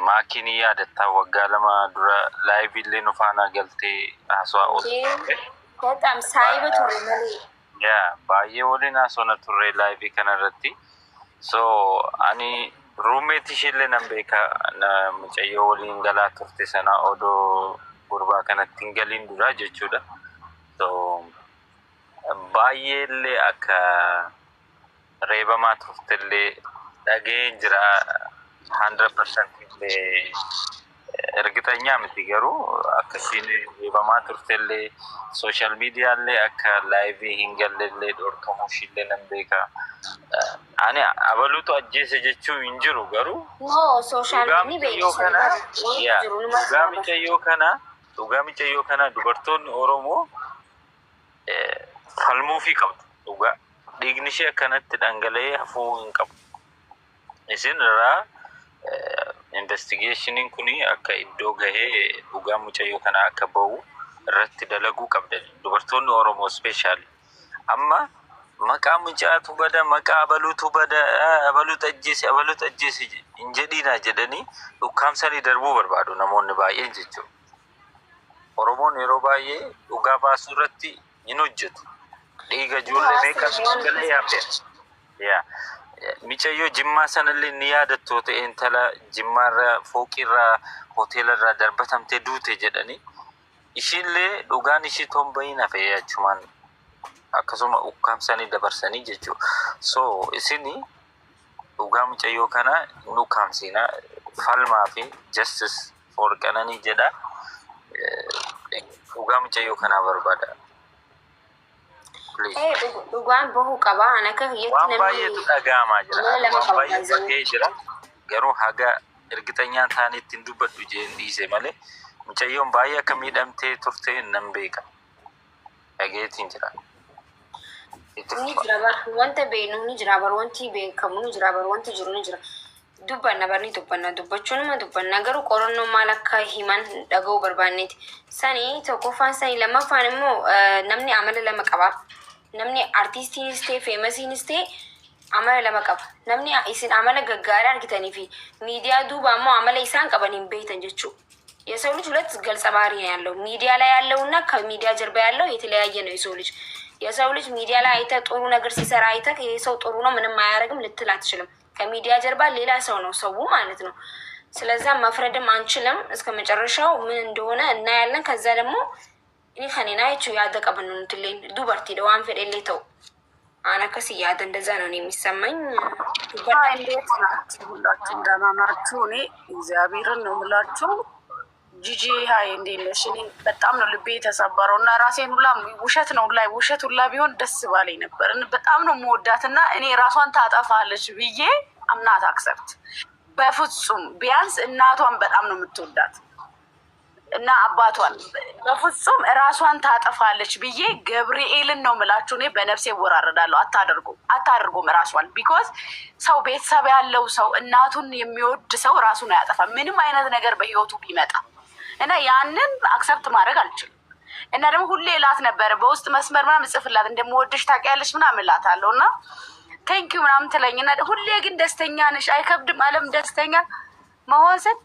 ማኪኒ ያደታ ወጋለማ ዱራ ላይቭ ሊኑ ፋና ገልቴ አስዋ በጣም ሳይበ ቱሬ መሌ ያ ባየ ወሊና ሶነ ቱሬ ላይቭ ከነረቲ ሶ አኒ ሩሜት ይሽለ ነምቤካ ሙጨዮ ወሊን ገላ turte sana odo gurba kanatti ingalin dura jechuudha so baay'eelle akka reebamaa turtellee dhageen jira 100% illee ergitanya miti garuu akkasiin reebamaa turtellee social media illee akka live hingallee dhorkamushillee nambeka ani abalutu ajjeese jechuu hinjiru garuu no social media dhugamicha yoo kana dubartoonni oromoo falmuufii qabdu dhugaa dhiigni ishee akkanatti dhangala'ee hafuu hin qabu isin irraa investigationiin kun akka iddoo gahee dhugaa mucayyoo kana akka bahu irratti dalaguu qabda dubartoonni oromoo specially amma maqaa mucaatu bada maqaa abaluutu bada abaluutu ajjeese injedhiina jedhanii dhukkaamsanii darbuu barbaadu namoonni baay'een jechuudha oromoon yeroo baay'ee dhugaa baasuu irratti hin hojjetu dhiiga ijoollee meeqa galee yaabde yaa micayyoo jimmaa sanallee ni yaadattu ta'e intala jimmaarra fooqirra hoteelarra darbatamtee duute jedhanii ishiillee dhugaan ishii tombayin hafee achumaan akkasuma ukkaamsanii dabarsanii jechuudha so isini dhugaa mucayyoo kana nu kaamsina falmaa fi justice for qananii jedha dhugaa mucayyoo kanaa barbaada. Dhugaan bahuu qaba. Ana akka waan baay'eetu dhaga'amaa jira. Waan baay'ee dhaga'ee jira. Garuu haga ergitanyaan ta'anii ittiin dubbadhu jeen dhiise malee mucayyoon baay'ee akka miidhamtee turte nan beeka. Dhageetiin jira. Ni jira bar wanta beenu ni jira bar wanti beekamu ni jira bar wanti jiru ni jira. Dubbanna barni dubbachuunuma dubbanna garuu qorannoo maal akka himan dhaga'uu barbaanneeti. Sani tokkoffaan sani lammaffaan immoo namni amala lama qaba. Namni artistiinis ta'e feemasiinis ta'e amala lama qaba. Namni isin amala gaggaarii argitanii fi miidiyaa duuba immoo amala isaan qaban hin beektan jechuudha. የሰው ልጅ ሁለት ገጸ ባህሪ ነው ያለው። ሚዲያ ላይ ያለውና ከሚዲያ ጀርባ ያለው የተለያየ ነው የሰው ልጅ። የሰው ልጅ ሚዲያ ላይ አይተ ጥሩ ነገር ሲሰራ አይተ ይሄ ሰው ጥሩ ነው ምንም አያደርግም ልትል አትችልም። ከሚዲያ ጀርባ ሌላ ሰው ነው ሰው ማለት ነው። ስለዛ መፍረድም አንችልም። እስከ መጨረሻው ምን እንደሆነ እናያለን። ከዛ ደግሞ እኔ ከኔና አይቹ ያደቀብን ነው እንትልኝ ዱበርቲ ደዋን ፈደሌተው አና ከሲያደ እንደዛ ነው የሚሰማኝ። እንዴት ናችሁ? ሁላችሁም ደህና ናችሁ? እኔ እግዚአብሔርን ነው የምላችሁ። ጂጂ ሀይ እንዴት ነሽ? እኔ በጣም ነው ልቤ የተሰበረው እና ራሴን ሁላ ውሸት ነው ላይ ውሸት ሁላ ቢሆን ደስ ባለኝ ነበር። በጣም ነው የምወዳት እና እኔ ራሷን ታጠፋለች ብዬ አምናት አክሰፕት በፍጹም ቢያንስ እናቷን በጣም ነው የምትወዳት እና አባቷን በፍጹም ራሷን ታጠፋለች ብዬ ገብርኤልን ነው የምላችሁ። እኔ በነፍሴ ወራረዳለሁ። አታደርጉም ራሷን ቢኮዝ ሰው ቤተሰብ ያለው ሰው እናቱን የሚወድ ሰው ራሱን ያጠፋ ምንም አይነት ነገር በህይወቱ ቢመጣ እና ያንን አክሰፕት ማድረግ አልችልም። እና ደግሞ ሁሌ እላት ነበረ በውስጥ መስመር ምናምን ጽፍላት እንደምወድሽ ታውቂያለሽ ምናምን እላታለሁ እና ቴንኪዩ ምናምን ትለኝና ሁሌ ግን ደስተኛ ነሽ አይከብድም አለም ደስተኛ መሆን ስል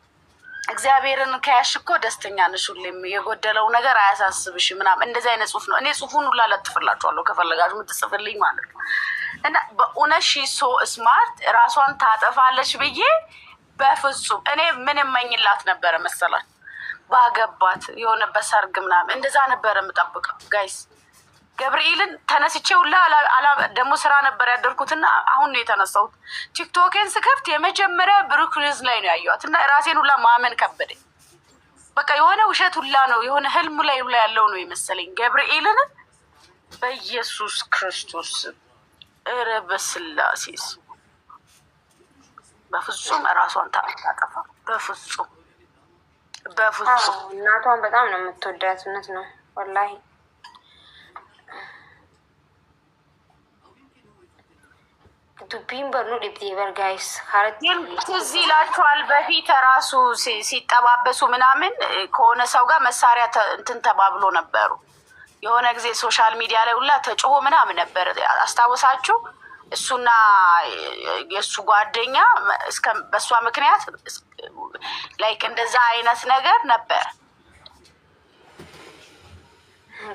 እግዚአብሔርን ከያሽ እኮ ደስተኛ ነሽ ሁሌም የጎደለው ነገር አያሳስብሽ ምናምን እንደዚህ አይነት ጽሁፍ ነው። እኔ ጽሁፉን ሁላ ለጥፍላችኋለሁ ከፈለጋችሁ የምትጽፍልኝ ማለት ነው። እና በእውነት ሺ ሶ ስማርት ራሷን ታጠፋለች ብዬ በፍጹም እኔ ምን እመኝላት ነበረ መሰላል ባገባት የሆነ በሰርግ ምናምን እንደዛ ነበረ የምጠብቀው ጋይስ። ገብርኤልን ተነስቼ ሁላ ደግሞ ስራ ነበር ያደርኩትና አሁን ነው የተነሳሁት። ቲክቶኬን ስከፍት የመጀመሪያ ብሩክ ሪዝ ላይ ነው ያየኋት እና ራሴን ሁላ ማመን ከበደኝ። በቃ የሆነ ውሸት ሁላ ነው የሆነ ህልም ላይ ሁላ ያለው ነው የመሰለኝ። ገብርኤልን በኢየሱስ ክርስቶስ እረ በስላሴስ በፍጹም ራሷን ታጠፋ በፍጹም በፍጹም። እናቷን በጣም ነው የምትወዳት እውነት ነው ወላሂ። ዱቢን በርኑ ዲብቲ በርጋይስ ትዝ ይላችኋል በፊት ራሱ ሲጠባበሱ ምናምን ከሆነ ሰው ጋር መሳሪያ እንትን ተባብሎ ነበሩ። የሆነ ጊዜ ሶሻል ሚዲያ ላይ ሁላ ተጮሆ ምናምን ነበር አስታወሳችሁ? እሱና የእሱ ጓደኛ በእሷ ምክንያት ላይክ እንደዛ አይነት ነገር ነበር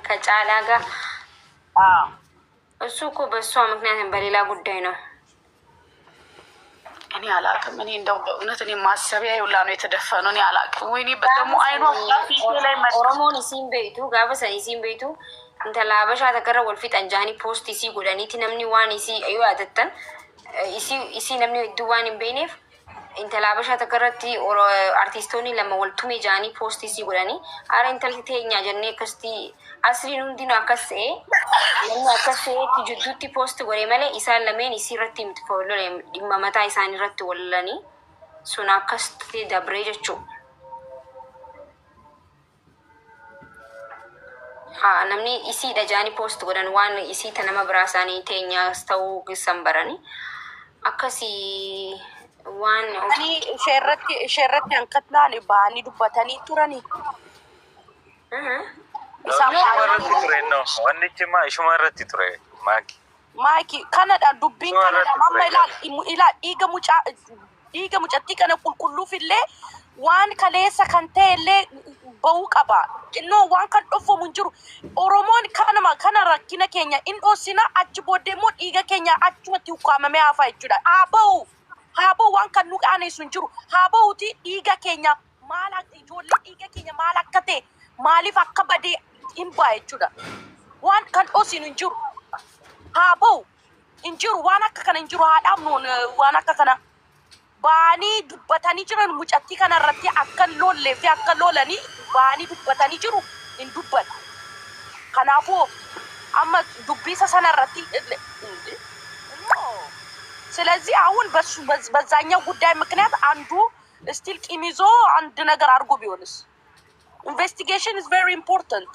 ከጫላ ጋር። እሱ እኮ በእሷ ምክንያት በሌላ ጉዳይ ነው። እኔ አላውቅም። እኔ እንደው በእውነት እኔ ማሰቢያ ይውላ ነው የተደፈነው። እኔ አላውቅም። ወይኔ ደግሞ አይኗ ላይ ኦሮሞን ሲም ቤቱ ጋበሰን ሲም ቤቱ እንተላ አበሻ ተከረ ወልፊ ጠንጃኒ ፖስት ሲ ጎዳኒቲ ነምኒ ዋን ሲ አዩ አተተን ሲ ነምኒ ዱዋን ቤኔፍ እንተላ አበሻ ተከረቲ አርቲስቶኒ ለመወልቱሜ ጃኒ ፖስት ሲ ጎዳኒ አረ እንተልቲ ተኛ ጀኔ ከስቲ አስሪን ሁንዲኖ አከሴ ለምን አከሴ ቲጁዱቲ ፖስት ጎሬ መለ ኢሳን ለሜን ኢሲረቲ ምትፈውሎ ዲማመታ ኢሳን ይረቲ ወለኒ ሱና ከስቲ ደብሬ ጀቹ namni isii dhajaani post godhan waan isii tanama biraasanii teenyaas ta'uu gisanbarani akkasii waan ani isheerratti hanqatlaan baanii dubbatanii turani. Ishumarratti ture no wannichi ma ishumarratti ture maaki kanadha dubbiin kanadha mamma ilaal dhiiga mucattii kana qulqulluufillee waan kaleessa kan ta'ellee bahuu qaba. Innoo waan kan dhufumu jiru Oromoon kana rakkina keenya in dhoosina achi booddee immoo dhiiga keenya achumatti ukkaamamee hafaa jechuudha. Haa bahu waan kan nu qaaneessu hin jiru. Haa bahuuti dhiiga keenya maal ijoollee dhiiga keenya maal akka ta'e maaliif akka badee hin ba'a jechuudha. Waan kan dhoosinu hin jiru. Haa bahu hin jiru waan akka kana hin jiru haa dhaabnuun waan akka kana. Baanii dubbatanii jiran mucattii kanarratti akka lollee fi akka lolanii baanii dubbatanii jiru. indubbata. Kanaafuu amma dubbisa sanarratti ስለዚህ አሁን በዛኛው ጉዳይ ምክንያት አንዱ ስቲል ቂም ይዞ አንድ ነገር አድርጎ ቢሆንስ? ኢንቨስቲጌሽን ኢዝ ቬሪ ኢምፖርታንት።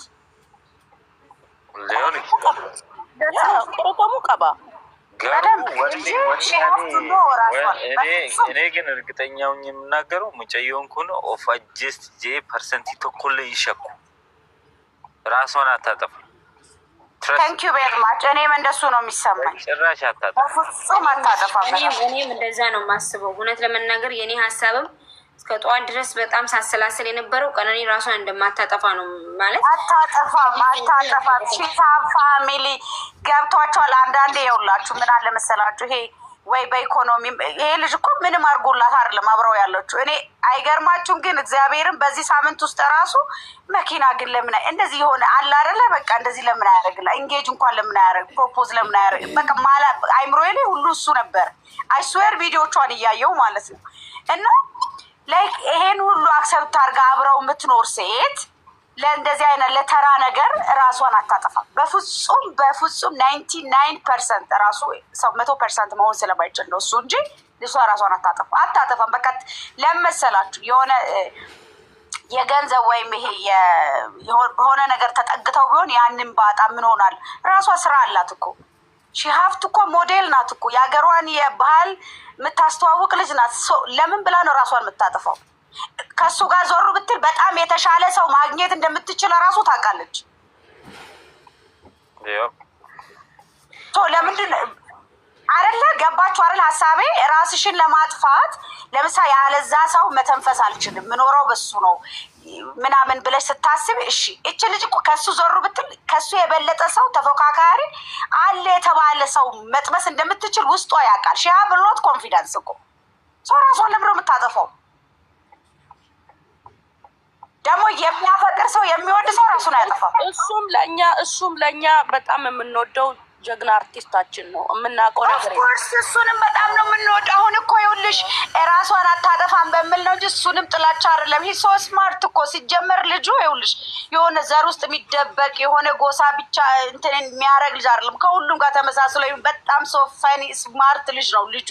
ቆሙ ቀባ እኔ ግን እርግጠኛውን የምናገረው ሙጨየውን ኩኖ ኦፍ አጀስት ጄ ፐርሰንቲ ተኮለ ይሸኩ ራሷን አታጠፋ። ታንክ ዩ ቬሪ ማች። እኔም እንደሱ ነው የሚሰማኝ። ጭራሽ አታጠፋ። በፍጹም አታጠፋም። እኔም እንደዛ ነው የማስበው። እውነት ለመናገር የኔ ሀሳብም እስከ ጠዋት ድረስ በጣም ሳሰላሰል የነበረው ቀነኒ ራሷን እንደማታጠፋ ነው። ማለት አታጠፋም። ሺታ ፋሚሊ ገብቷቸዋል። አንዳንዴ የውላችሁ ምን አለ መሰላችሁ፣ ይሄ ወይ በኢኮኖሚ ይሄ ልጅ እኮ ምንም አድርጎላት አይደለም አብረው ያለችው። እኔ አይገርማችሁም? ግን እግዚአብሔርን በዚህ ሳምንት ውስጥ ራሱ መኪና ግን ለምን እንደዚህ የሆነ አለ አይደለ? በቃ እንደዚህ ለምን አያደርግላ? ኢንጌጅ እንኳን ለምን አያደርግ? ፕሮፖዝ ለምን አያደርግ? በቃ ማላ አይምሮዬ ላይ ሁሉ እሱ ነበር። አይስዌር ቪዲዮቿን እያየው ማለት ነው። እና ላይክ ይሄን ሁሉ አክሰፕት አድርጋ አብረው የምትኖር ሴት ለእንደዚህ አይነት ለተራ ነገር ራሷን አታጠፋም። በፍጹም 99% ራሱ ሰው 100% መሆን ስለማይችል ነው እሱ እንጂ ልሷ ራሷን አታጠፋም። በቃ ለመሰላችሁ የሆነ የገንዘብ ወይም ይሄ በሆነ ነገር ተጠግተው ቢሆን ያንን ባጣ ምን ሆናል? ራሷ ስራ አላት እኮ ሺሀፍት እኮ ሞዴል ናት እኮ የሀገሯን የባህል የምታስተዋውቅ ልጅ ናት። ለምን ብላ ነው ራሷን የምታጠፋው? ከሱ ጋር ዞሩ ብትል በጣም የተሻለ ሰው ማግኘት እንደምትችል ራሱ ታውቃለች። ለምንድን አይደለ? ገባችሁ አይደል ሀሳቤ? ራስሽን ለማጥፋት ለምሳሌ ያለዛ ሰው መተንፈስ አልችልም ምኖረው በሱ ነው ምናምን ብለሽ ስታስብ፣ እሺ እቺ ልጅ እኮ ከሱ ዞሩ ብትል ከሱ የበለጠ ሰው ተፎካካሪ አለ የተባለ ሰው መጥበስ እንደምትችል ውስጧ ያውቃል። ሺያ ብሎት ኮንፊደንስ እኮ ሰው ራሷን ለምሮ የምታጠፋው ደግሞ የሚያፈቅር ሰው የሚወድ ሰው ራሱን አያጠፋም። እሱም ለእኛ በጣም የምንወደው ጀግና አርቲስታችን ነው። የምናውቀው ነገር እሱንም በጣም ነው የምንወደው። አሁን እኮ ይኸውልሽ ራሷን አታጠፋም በሚል ነው እንጂ እሱንም ጥላቻ አይደለም። ይህ ሶ ስማርት እኮ ሲጀመር ልጁ ይኸውልሽ የሆነ ዘር ውስጥ የሚደበቅ የሆነ ጎሳ ብቻ እንትን የሚያደርግ ልጅ አይደለም። ከሁሉም ጋር ተመሳስሎ በጣም ሶ ፈኒ ስማርት ልጅ ነው ልጁ።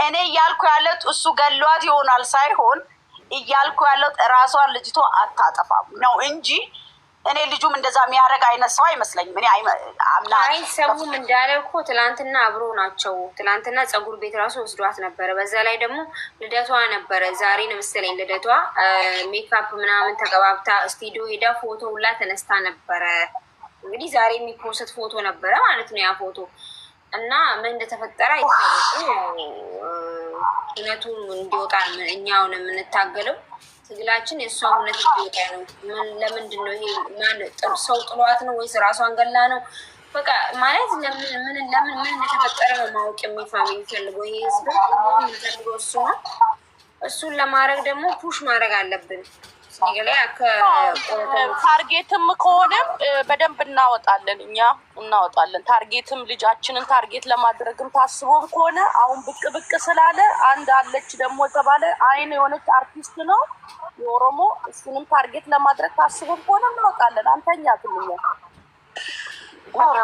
እኔ እያልኩ ያለው እሱ ገሏት ይሆናል ሳይሆን እያልኩ ያለው ራሷን ልጅቷ አታጠፋም ነው እንጂ እኔ ልጁም እንደዛ የሚያደርግ አይነት ሰው አይመስለኝም። እኔ አይ ሰውም እንዳለ እኮ ትላንትና አብሮ ናቸው። ትላንትና ፀጉር ቤት ራሱ ወስዷት ነበረ። በዛ ላይ ደግሞ ልደቷ ነበረ። ዛሬ ነው መሰለኝ ልደቷ። ሜካፕ ምናምን ተቀባብታ ስቱዲዮ ሄዳ ፎቶ ሁላ ተነስታ ነበረ። እንግዲህ ዛሬ የሚፖስት ፎቶ ነበረ ማለት ነው ያ ፎቶ እና ምን እንደተፈጠረ አይታወቅም። እውነቱን እንዲወጣ እኛውን የምንታገለው ትግላችን የእሷ እውነት እንዲወጣ ነው። ለምንድን ነው ይሄ ሰው ጥሏት ነው ወይስ ራሷን ገላ ነው? በቃ ማለት ምን እንደተፈጠረ ነው ማወቅ የሚፈልገው ይሄ ህዝብ የሚፈልገው እሱ ነው። እሱን ለማድረግ ደግሞ ፑሽ ማድረግ አለብን። ታርጌትም ከሆነም በደንብ እናወጣለን፣ እኛ እናወጣለን። ታርጌትም ልጃችንን ታርጌት ለማድረግም ታስቦም ከሆነ አሁን ብቅ ስላለ አንድ አለች ደግሞ የተባለ አይን የሆነች አርቲስት ነው የኦሮሞ፣ እሱንም ታርጌት ለማድረግ ታስቦም ከሆነ እናወጣለን። አንተኛ ትልኛ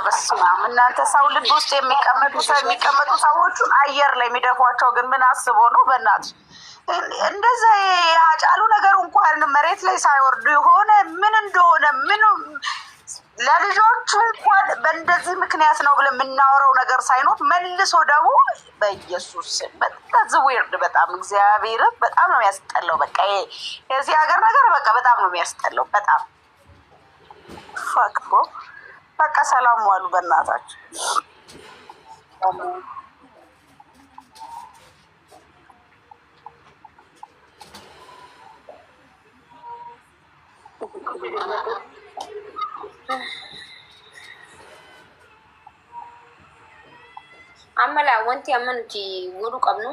በስመ አብ እናንተ ሰው ልብ ውስጥ የሚቀመጡ ሰዎቹን አየር ላይ የሚደፏቸው ግን ምን አስቦ ነው? በእናትሽ እንደዛ ያጫሉ ነገሩ እንኳን መሬት ላይ ሳይወርዱ የሆነ ምን እንደሆነ ምን ለልጆቹ እንኳን በእንደዚህ ምክንያት ነው ብለን የምናወራው ነገር ሳይኖር መልሶ ደግሞ በኢየሱስ በጣም ዊርድ በጣም እግዚአብሔር በጣም ነው የሚያስጠላው። በቃ የዚህ ሀገር ነገር በቃ በጣም ነው የሚያስጠላው። በጣም ፋክ በቃ ሰላም ዋሉ በእናታችሁ። አመላ ወንቲ አመንቲ ወዱ ቀብኑ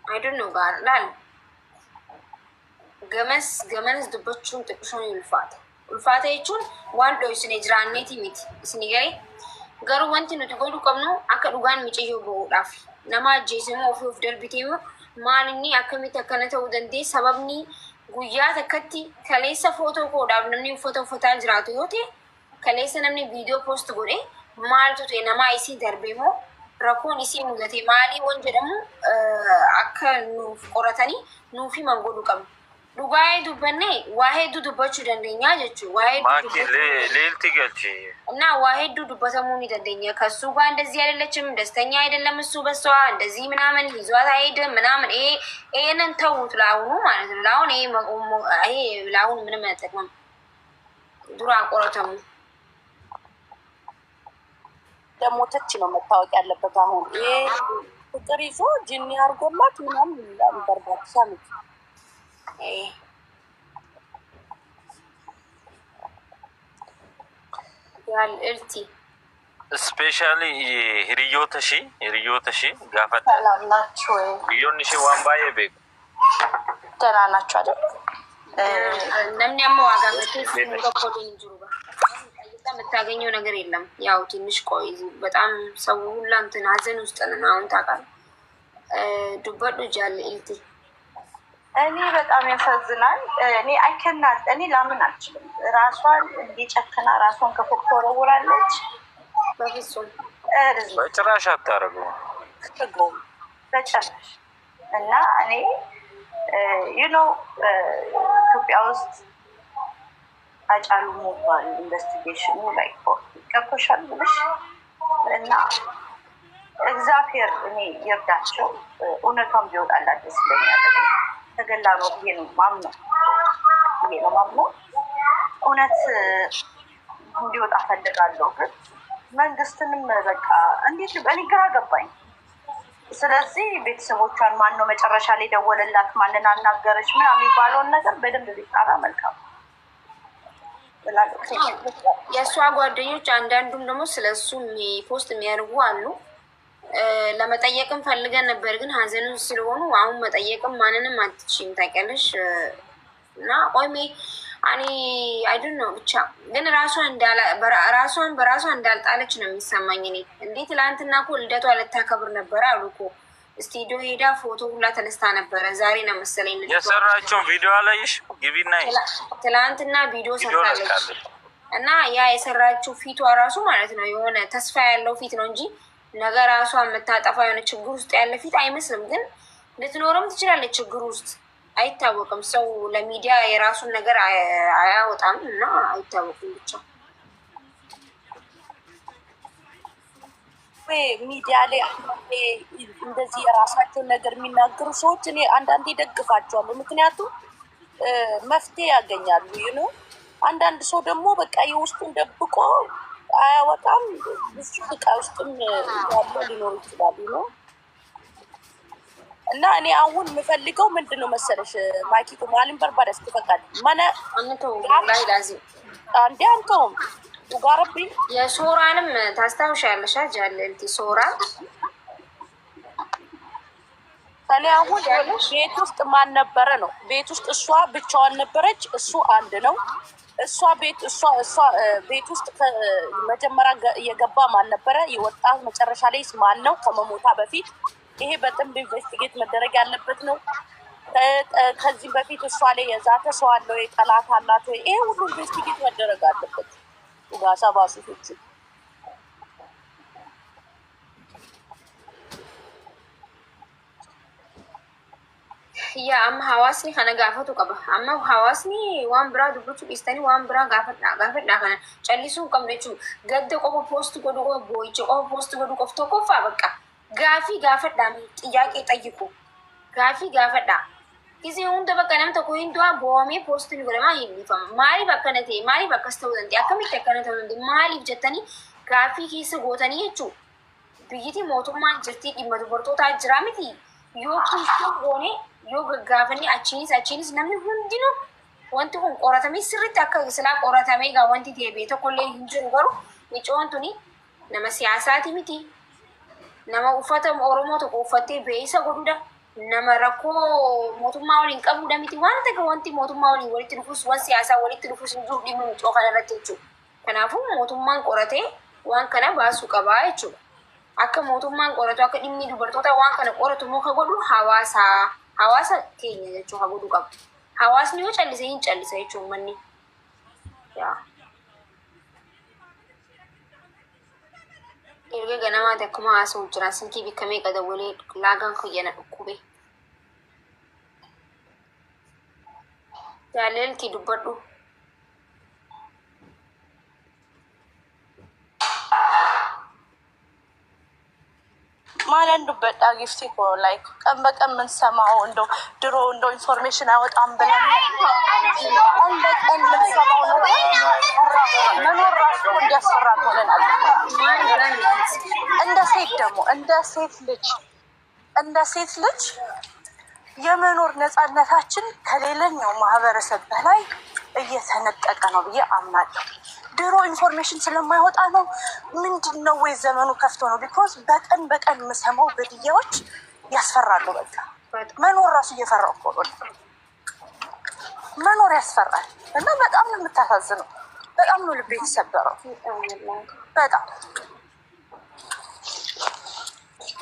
አይ ዶንት ኖ ጋር ላል ገመንስ ድበቹን ጥቅሹን ይልፋት ulfaateechuun waan dho'isne jiraanneeti miti isni garee garuu wanti nuti godhuu qabnu akka dhugaan micayyoo bahuudhaaf nama ajjeese moo ofii of darbitee moo maal inni akkamitti akkana ta'uu danda'e sababni guyyaa takkatti kaleessa footoo koodhaaf namni uffata uffataa jiraatu yoo ta'e kaleessa namni viidiyoo poost godhe maaltu ta'e namaa isii darbee moo rakkoon isii mudate maalii wan jedhamu akka nuuf qoratanii nuuf himan godhu qabna. Dhugaa'ee dubbanne waa hedduu dubbachuu dandeenya jechuudha. Waa hedduu ሌልቲ ገልቺ እና waa hedduu dubbatamuu ni dandeenya. ከሱ ጋር እንደዚህ አይደለችም፣ ደስተኛ አይደለም እሱ በሷ እንደዚህ ምናምን ይዟት አይሄድም ምናምን ይሄንን ተውት ለአሁኑ ማለት ነው። ለአሁን ይሄ ለአሁኑ ምንም አይጠቅምም። ዱራ ቆረተሙ ደግሞ ተች ነው መታወቅ ያለበት። አሁን ይሄ ፍቅር ይዞ ጅኒ አርጎላት ምናምን በርባት ሳምት ያል እርቲ ስፔሻሊ ህሪዮተሺ ጋፈታ ሰላም ናችሁ ወይ? ህሪዮንሺ ዋንባዬ ቤክ ደህና ናችሁ አይደል? ነምን ያማ ዋጋ በትፍ እንቆቆደኝ ጅሩባ የምታገኘው ነገር የለም። ያው ትንሽ ቆይ በጣም ሰው ሁላ እንትን ሀዘን ውስጥ ነን አሁን ታውቃለህ። ዱበዱ ጃል እልቲ እኔ በጣም ያሳዝናል። እኔ ላምን አልችልም። ራሷን እንዲጨክና ራሷን ከፎቅ ተወረውራለች። በፍጹም በጭራሽ አታረገው በጭራሽ። እና እኔ ኢትዮጵያ ውስጥ አጫሉ ሞባል ኢንቨስቲጌሽኑ ላይ ገብቶሻል ብለሽ እና እግዚአብሔር እኔ ይርዳቸው። እውነቷን ቢወጣላት ደስ ይለኛል። ተገላ ነው ብዬ ነው ማምነው። እውነት እንዲወጣ ፈልጋለሁ። ግን መንግስትንም በቃ እንዴት እኔ ግራ ገባኝ። ስለዚህ ቤተሰቦቿን ማን ነው መጨረሻ ላይ ደወለላት፣ ማንን አናገረች ምናምን የሚባለውን ነገር በደንብ ቢጣራ መልካም። የእሷ ጓደኞች አንዳንዱም ደግሞ ስለሱ ፖስት የሚያደርጉ አሉ። ለመጠየቅም ፈልገን ነበር፣ ግን ሀዘኑ ስለሆኑ አሁን መጠየቅም ማንንም አትችይም ታውቂያለሽ። እና ቆሜ አይዶን ነው ብቻ ግን ራሷን በራሷ እንዳልጣለች ነው የሚሰማኝ። እኔ እንዴ ትላንትና እኮ ልደቷ ልታከብር ነበረ አሉ እኮ ስቱዲዮ ሄዳ ፎቶ ሁላ ተነስታ ነበረ። ዛሬ ነው መሰለኝ የሰራችውን ቪዲዮ አላየሽ? ግቢና ትላንትና ቪዲዮ ሰርታለች እና ያ የሰራችው ፊቷ ራሱ ማለት ነው የሆነ ተስፋ ያለው ፊት ነው እንጂ ነገ ራሷ የምታጠፋ የሆነ ችግር ውስጥ ያለ ፊት አይመስልም። ግን ልትኖርም ትችላለች ችግር ውስጥ አይታወቅም። ሰው ለሚዲያ የራሱን ነገር አያወጣም እና አይታወቅም። ብቻ ሚዲያ ላይ እንደዚህ የራሳቸውን ነገር የሚናገሩ ሰዎች እኔ አንዳንዴ ደግፋቸዋለሁ። ምክንያቱም መፍትሄ ያገኛሉ። አንዳንድ ሰው ደግሞ በቃ የውስጡን ደብቆ አያወጣም። ብዙ ስቃይ ውስጥም ያለው ሊኖር ይችላሉ። እና እኔ አሁን የምፈልገው ምንድን ነው መሰለሽ ማኪቶ ማሊም በርባዳ ስትፈቃድ ማነ ላይ ላዚ አንዴ አንተውም ጋርቢ የሶራንም ታስታውሻለሽ? ጃለንቲ ሶራ እኔ አሁን ቤት ውስጥ ማን ነበረ ነው? ቤት ውስጥ እሷ ብቻዋን ነበረች፣ እሱ አንድ ነው። እሷ ቤት ውስጥ መጀመሪያ የገባ ማን ነበረ? የወጣ መጨረሻ ላይ ማን ነው? ከመሞታ በፊት ይሄ በጥንብ ኢንቨስቲጌት መደረግ ያለበት ነው። ከዚህ በፊት እሷ ላይ የዛተ ሰው አለ ወይ? ጠላት አላት ወይ? ይሄ ሁሉ ኢንቨስቲጌት መደረግ አለበት። ጋሳ ባሱቶቹ ያ አማ ሐዋስኒ ከነ ጋፈቱ ቀባ አማ ሐዋስኒ ዋን ብራ ዱብቹ ኢስተኒ ዋን ብራ ጋፈዳ ከነ ጨሊሱ ቀምነቹ ገደ ቆሞ ፖስት ጎዶ ቦይጭ ቆሞ ፖስት ጎዶ ቆፍቶ ቆፋ በቃ ጋፊ ጋፈዳ ጥያቄ ጠይቁ ጋፊ ጋፈዳ ጊዜ ሁንደ በቃ ነምተ ኮይንቷ ቦሜ ፖስት ንገረማ ይልፋ ማሪ በከነቴ ማሪ በከስተው ዘንድ ያከም ተከነተው ዘንድ ማሪ ጀተኒ ጋፊ ኪስ ጎተኒ እቹ ብይቲ ሞቱማን ጀርቲ ዲመቱ በርቶታ ጅራሚቲ ዮኩ ሆኔ yoo gaggaafanii achiinis namni hundinuu wanti kun qoratamee sirriitti akka silaa qoratamee gaa wanti deebi'e tokkollee hin jiru. Garuu micoon tuni nama siyaasaati miti, nama uffata Oromoo tokko uffattee beeysa godhuudha, nama rakkoo mootummaa waliin qabuudha miti. Waan ta'e wanti mootummaa waliin walitti dhufus waan siyaasaa walitti dhufus hin jiru dhimma micoo kana irratti jechuudha. Kanaafuu mootummaan qoratee waan kana baasuu qabaa jechuudha. Akka mootummaan qoratu akka dhimmi dubartoota waan kana qoratu muka godhu hawaasa keenya jechuudha godhu qabu. hawaasni yoo callise hin callisa jechuun manni yaa erga ganamaati akkuma haasa'u jira silkii bikka meeqa dawwalee laagaan koyyana dhukkube jaalelti dubbadhu ማለን ዱበዳ ጊፍቲ እኮ ላይክ ቀን በቀን የምንሰማው እንደው ድሮ እንደው ኢንፎርሜሽን አይወጣም ብለን ቀን በቀን የምንሰማው ነው። መኖር ራሱ እንዲያስፈራ ሆነናል። እንደ ሴት ደግሞ እንደ ሴት ልጅ የመኖር ነፃነታችን ከሌላኛው ማህበረሰብ በላይ እየተነጠቀ ነው ብዬ አምናለሁ። ድሮ ኢንፎርሜሽን ስለማይወጣ ነው ምንድነው ወይ ዘመኑ ከፍቶ ነው? ቢኮዝ በቀን የምሰማው ግድያዎች ያስፈራሉ። በቃ መኖር ራሱ እየፈራው እኮ ነው። መኖር ያስፈራል እና በጣም ነው የምታሳዝነው። በጣም ነው ልቤ የተሰበረው። በጣም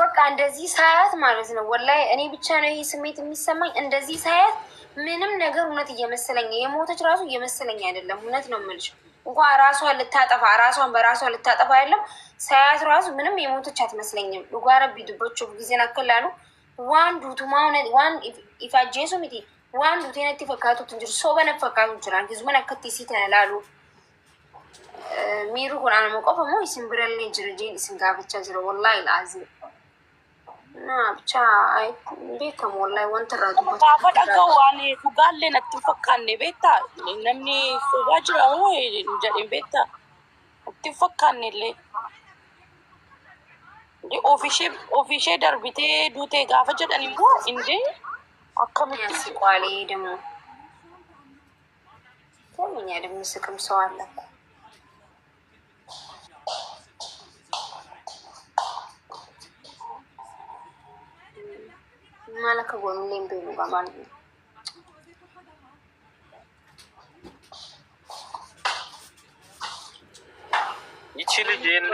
በቃ እንደዚህ ሳያት ማለት ነው ወላሂ እኔ ብቻ ነው ይሄ ስሜት የሚሰማኝ። እንደዚህ ሳያት ምንም ነገር እውነት እየመሰለኝ የሞተች ራሱ እየመሰለኝ አይደለም። እውነት ነው የምልሽ እንኳን ራሷን በራሷ ልታጠፋ ያለም ሳያት ራሱ ምንም የሞተች አትመስለኝም። ሉጋረቢ ዱቦቹ ጊዜን አከላሉ ዋን ዱቱማውን ዋን ኢፋጄሱ ሚቲ ዋን ዱቴነቲ ፈካቱት እንጂ ሶበነ ፈካቱ ይችላል ግዝመን አከቲ ሲተላሉ ሚሩ ኩናን መቆፈ ሞ ይስምብረል ጅርጂን ይስንጋብቻ ዝሮ ወላሂ ላዚ ብቻ አይ ቤከም ወላሂ ወንተራዱ ታፈዳው ዋኔ ኩጋሌ ነጥ ፈካኔ ቤታ ነምኒ ሱባጅራው እንጀሪን ቤታ ትፈካኔ ለ ዲ ኦፊሼ ደርቢቴ ዱቴ ጋፈ ጀደን እንዴ እንዴ አከምት ሲቋሌ ደሞ ከምን ያደም ስቅም ሰው አለ ማለከ ጎን ሌምቤ ነው ማለት ነው። ይቺ ልጅ እኔ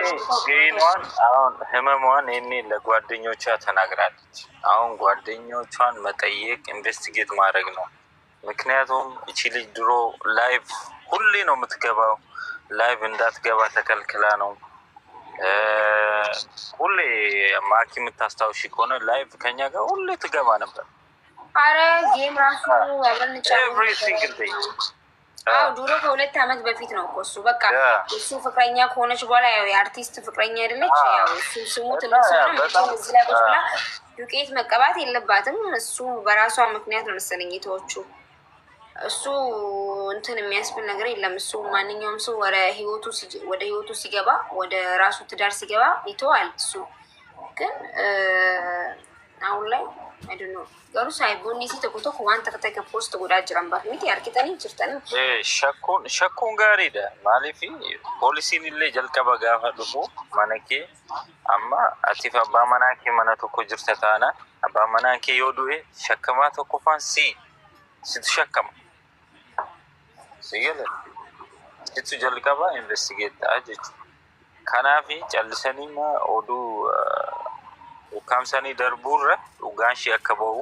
ገይኗን አሁን ህመሟን እኔ ለጓደኞቿ ተናግራለች። አሁን ጓደኞቿን መጠየቅ ኢንቨስቲጌት ማድረግ ነው። ምክንያቱም ይቺ ልጅ ድሮ ላይቭ ሁሌ ነው የምትገባው። ላይቭ እንዳትገባ ተከልክላ ነው። ሁሌ ማኪ የምታስታውሺ ከሆነ ላይቭ ከኛ ጋር ሁሌ ትገባ ነበር። አረ ጌም ራሱ ኤቭሪ ሲንግል ዴይ ድሮ ከ2 ዓመት በፊት ነው እኮ እሱ በቃ እሱ ፍቅረኛ ከሆነች በኋላ ያው የአርቲስት ፍቅረኛ አይደለች። ያው እሱ ስሙ ትልቅ ሰው ነው። እዚህ ላይ በኋላ ዱቄት መቀባት የለባትም። እሱ በራሷ ምክንያት ነው መሰለኝ የተወቹ እሱ እንትን የሚያስብል ነገር የለም። እሱ ማንኛውም ሰው ወደ ህይወቱ ሲገባ ወደ ራሱ ትዳር ሲገባ ይተዋል። እሱ ግን አሁን ላይ I don't know ጋሩ ሳይቦኒ ሲተቆቶ ዋን ተከተከ ፖስት ጎዳ ጅራን ባርሚት ያርኪታኒ ጅርታኒ ሸኩን ጋሪዳ ማለፊ ፖሊሲን ኢሌ ጀልቀባ ጋፋ ዱፉ ማነኬ አማ አቲፋ ባማናኬ ማናቶ ኮ ጅርተታና ባማናኬ ዮዱኤ ሸከማ ተቆፋን ስትሸከማ ሲገለ እቱ ጀልቀባ ኢንቨስቲጌት አጀች ካናፊ ጨልሰኒማ ኦዱ ካምሳኒ ደርቡረ ኡጋንሺ አከበው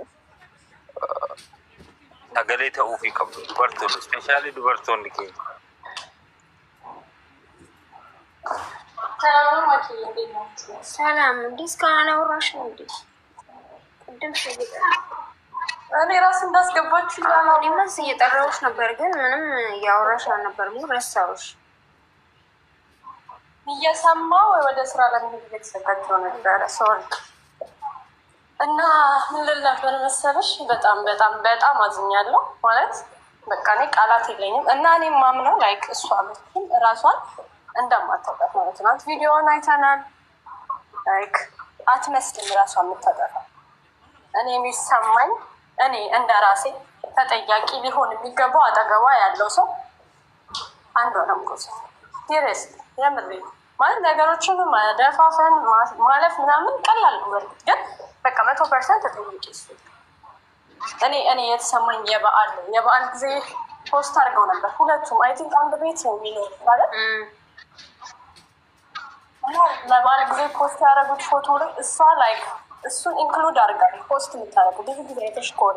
ታገሌ ተውፊ ከብቶ ዱበርቶ ስፔሻሊ ዱበርቶ እንዲኬ ሰላም እንዲስ ካና ወራሽ ነው እንዴ ቅድም ሲገጣ እኔ ራስ እንዳስገባችሁ እኔ ማስ እየጠራሁሽ ነበር ግን ምንም ያወራሽ አልነበርም። ረሳሁሽ እየሰማው ወደ ስራ ለመሄድ የተዘጋጀው ነበር። ሶሪ እና ምን ልል ነበር መሰለሽ፣ በጣም አዝኛለሁ። ማለት በቃ እኔ ቃላት የለኝም። እና እኔ ማምነው ላይክ እሷ ምንም ራሷን እንደማታውቃት ማለት ነው። ቪዲዮውን አይተናል። ላይክ አትመስልም ራሷን የምታጠፋ። እኔ የሚሰማኝ እኔ እንደ ራሴ ተጠያቂ ሊሆን የሚገባው አጠገቧ ያለው ሰው አንዷ ነው። ጎስ ሲሪየስ የምሬ ማለት ነገሮችን ማደፋፈን ማለፍ ምናምን ቀላል ነው። ግን በቃ 100% ተጠያቂ እሱ። እኔ የተሰማኝ የበዓል ጊዜ ፖስት አድርገው ነበር ሁለቱም። አይ ቲንክ አንድ ቤት ነው የሚኖሩት ማለት ለበዓል ጊዜ ፖስት ያደረጉት ፎቶ ላይ እሷ ላይክ እሱን ኢንክሉድ አድርጋለች ፖስት የምታደርገው ብዙ ጊዜ የተሽኮር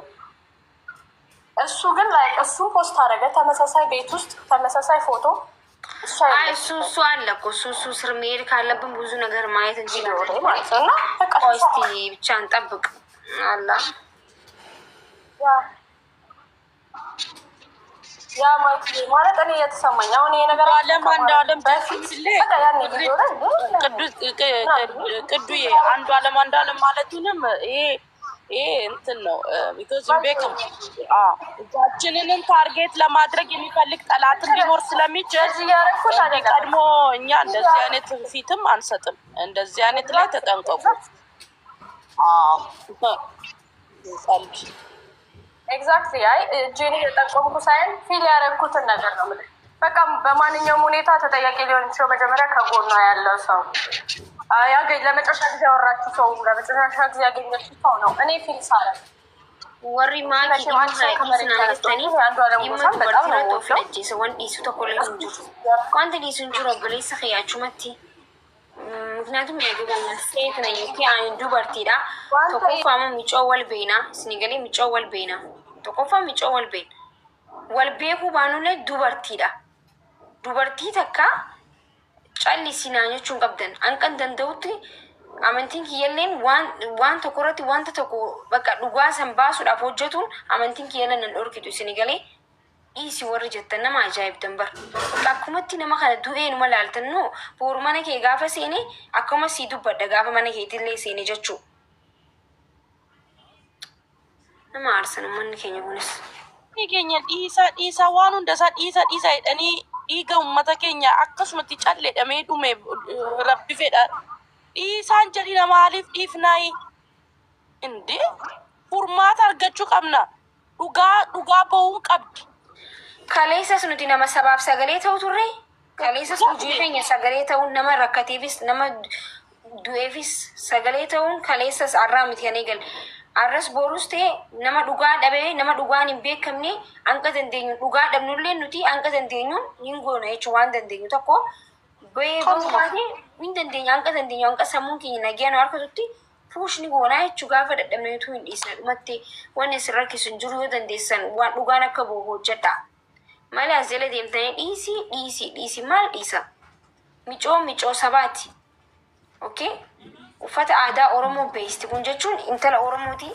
እሱ ግን ላይ እሱ ፖስት አደረገ ተመሳሳይ ቤት ውስጥ ተመሳሳይ ፎቶ። እሱ አለ እኮ እሱ ስር መሄድ ካለብን ብዙ ነገር ማየት እንችላለን ማለት ነው። እና በቃ እስቲ ብቻ እንጠብቅ። አላ ያ ማለት እኔ የተሰማኝ አሁን ይሄ ነገር ዓለም አንዱ ዓለም በፊት ቅዱዬ አንዱ ዓለም ማለቱንም ይሄ እንትን ነው። ቢኮዝ ቤክም እጃችንንም ታርጌት ለማድረግ የሚፈልግ ጠላትም ሊኖር ስለሚችል ቀድሞ እኛ እንደዚህ አይነት ፊትም አንሰጥም። እንደዚህ አይነት ላይ ተጠንቀቁ። ኤግዛክትሊ አይ እጄን እየጠቆምኩ ሳይሆን ፊል ያደረኩትን ነገር ነው የምልህ። በቃ በማንኛውም ሁኔታ ተጠያቂ ሊሆን ይችላል። መጀመሪያ ከጎኗ ያለው ሰው ለመጨረሻ ጊዜ ያወራችሁ ሰው ለመጨረሻ ጊዜ ያገኘችው ሰው ነው። እኔ ፊል ሳረ ወሪ ማኪ ከመረካለስተኒ ይመት በጣም ነው ወፍለጂ ሰውን ዲሱ ተኮለኝ ኳንት ዲሱን ጅሮ ብለስ ኸያችሁ መቲ ምክንያቱም ያገባኛል ሴት ነኝ አንዱ በርቲዳ ተቆፋም የሚጮወል ቤና ስኒገሌ የሚጮወል ቤና ተቆፋም የሚጮወል ቤን ወልቤኩ ባኑለ ዱበርቲ ተካ ጫሊ ሲናኞቹን ቀብደን አንቀን ደንደውት አመንቲን ከየለን ዋን ተቆረቲ ዋን ተቆ በቃ ዱጓ ሰንባሱ ዳፎጀቱን አመንቲን ከየለን እንርኪቱ ስኒገሌ ኢሲ ወርጀተና ማጃይብ ደንበር አኩመቲ ነማ ከነ ዱኤን መላልተኑ ፖርማነ ከ ጋፈ ሴኔ አኩመ ሲዱ በደጋፈ ማነ ከይትሌ ሴኔ ጀቹ ነማ አርሰን ማን ከኛ ሆነስ ይገኛ ዲሳ ዋኑ እንደሳ ዲሳ እኔ ዲጋ ኡመተ ከኛ አከስመቲ ጫለ ደሜ ዱሜ ረቢ ፈዳ ዲሳን ጀሊና ማሊፍ ዲፍናይ እንዴ ፉርማት አርገቹ ቀምና ዱጋ በውን ቀብድ kaleessas nuti nama sabaaf sagalee ta'u turre kaleessas hojii keenya sagalee ta'uun nama rakkateefis nama du'eefis sagalee ta'uun kaleessas arraa miti kan eegalle arras boruus ta'e nama dhugaa dhabee nama dhugaan hin beekamne hanqa dandeenyu dhugaa dhabnullee nuti hanqa dandeenyuun hin goona jechuun waan dandeenyu tokko beekumaatee hin dandeenyu hanqa sammuun keenya nagaan harkatutti fuushni goonaa jechuu gaafa dadhabneetu hin dhiisna dhumattee waan isin rakkisu hin jiru yoo dandeessan waan dhugaan akka ba'u hojjedha. Malee as jala deemtanii dhiisi maal dhiisa micoo sabaati okay uffata aadaa oromoo beeysti kun jechuun intala oromooti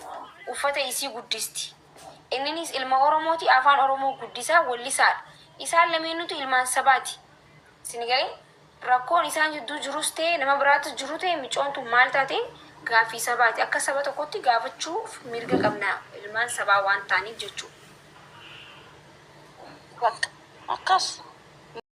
uffata isii guddisti inninis ilma oromooti afaan oromoo guddisaa wallisaadha isaan lameenutu ilmaan sabaati sinigalee rakkoon isaan jidduu jirus ta'e nama biraatu jiru ta'e micoontu maal taate gaaffii sabaati akka saba tokkotti gaafachuuf mirga qabna ilmaan sabaa waan ta'aniif jechuudha. Akas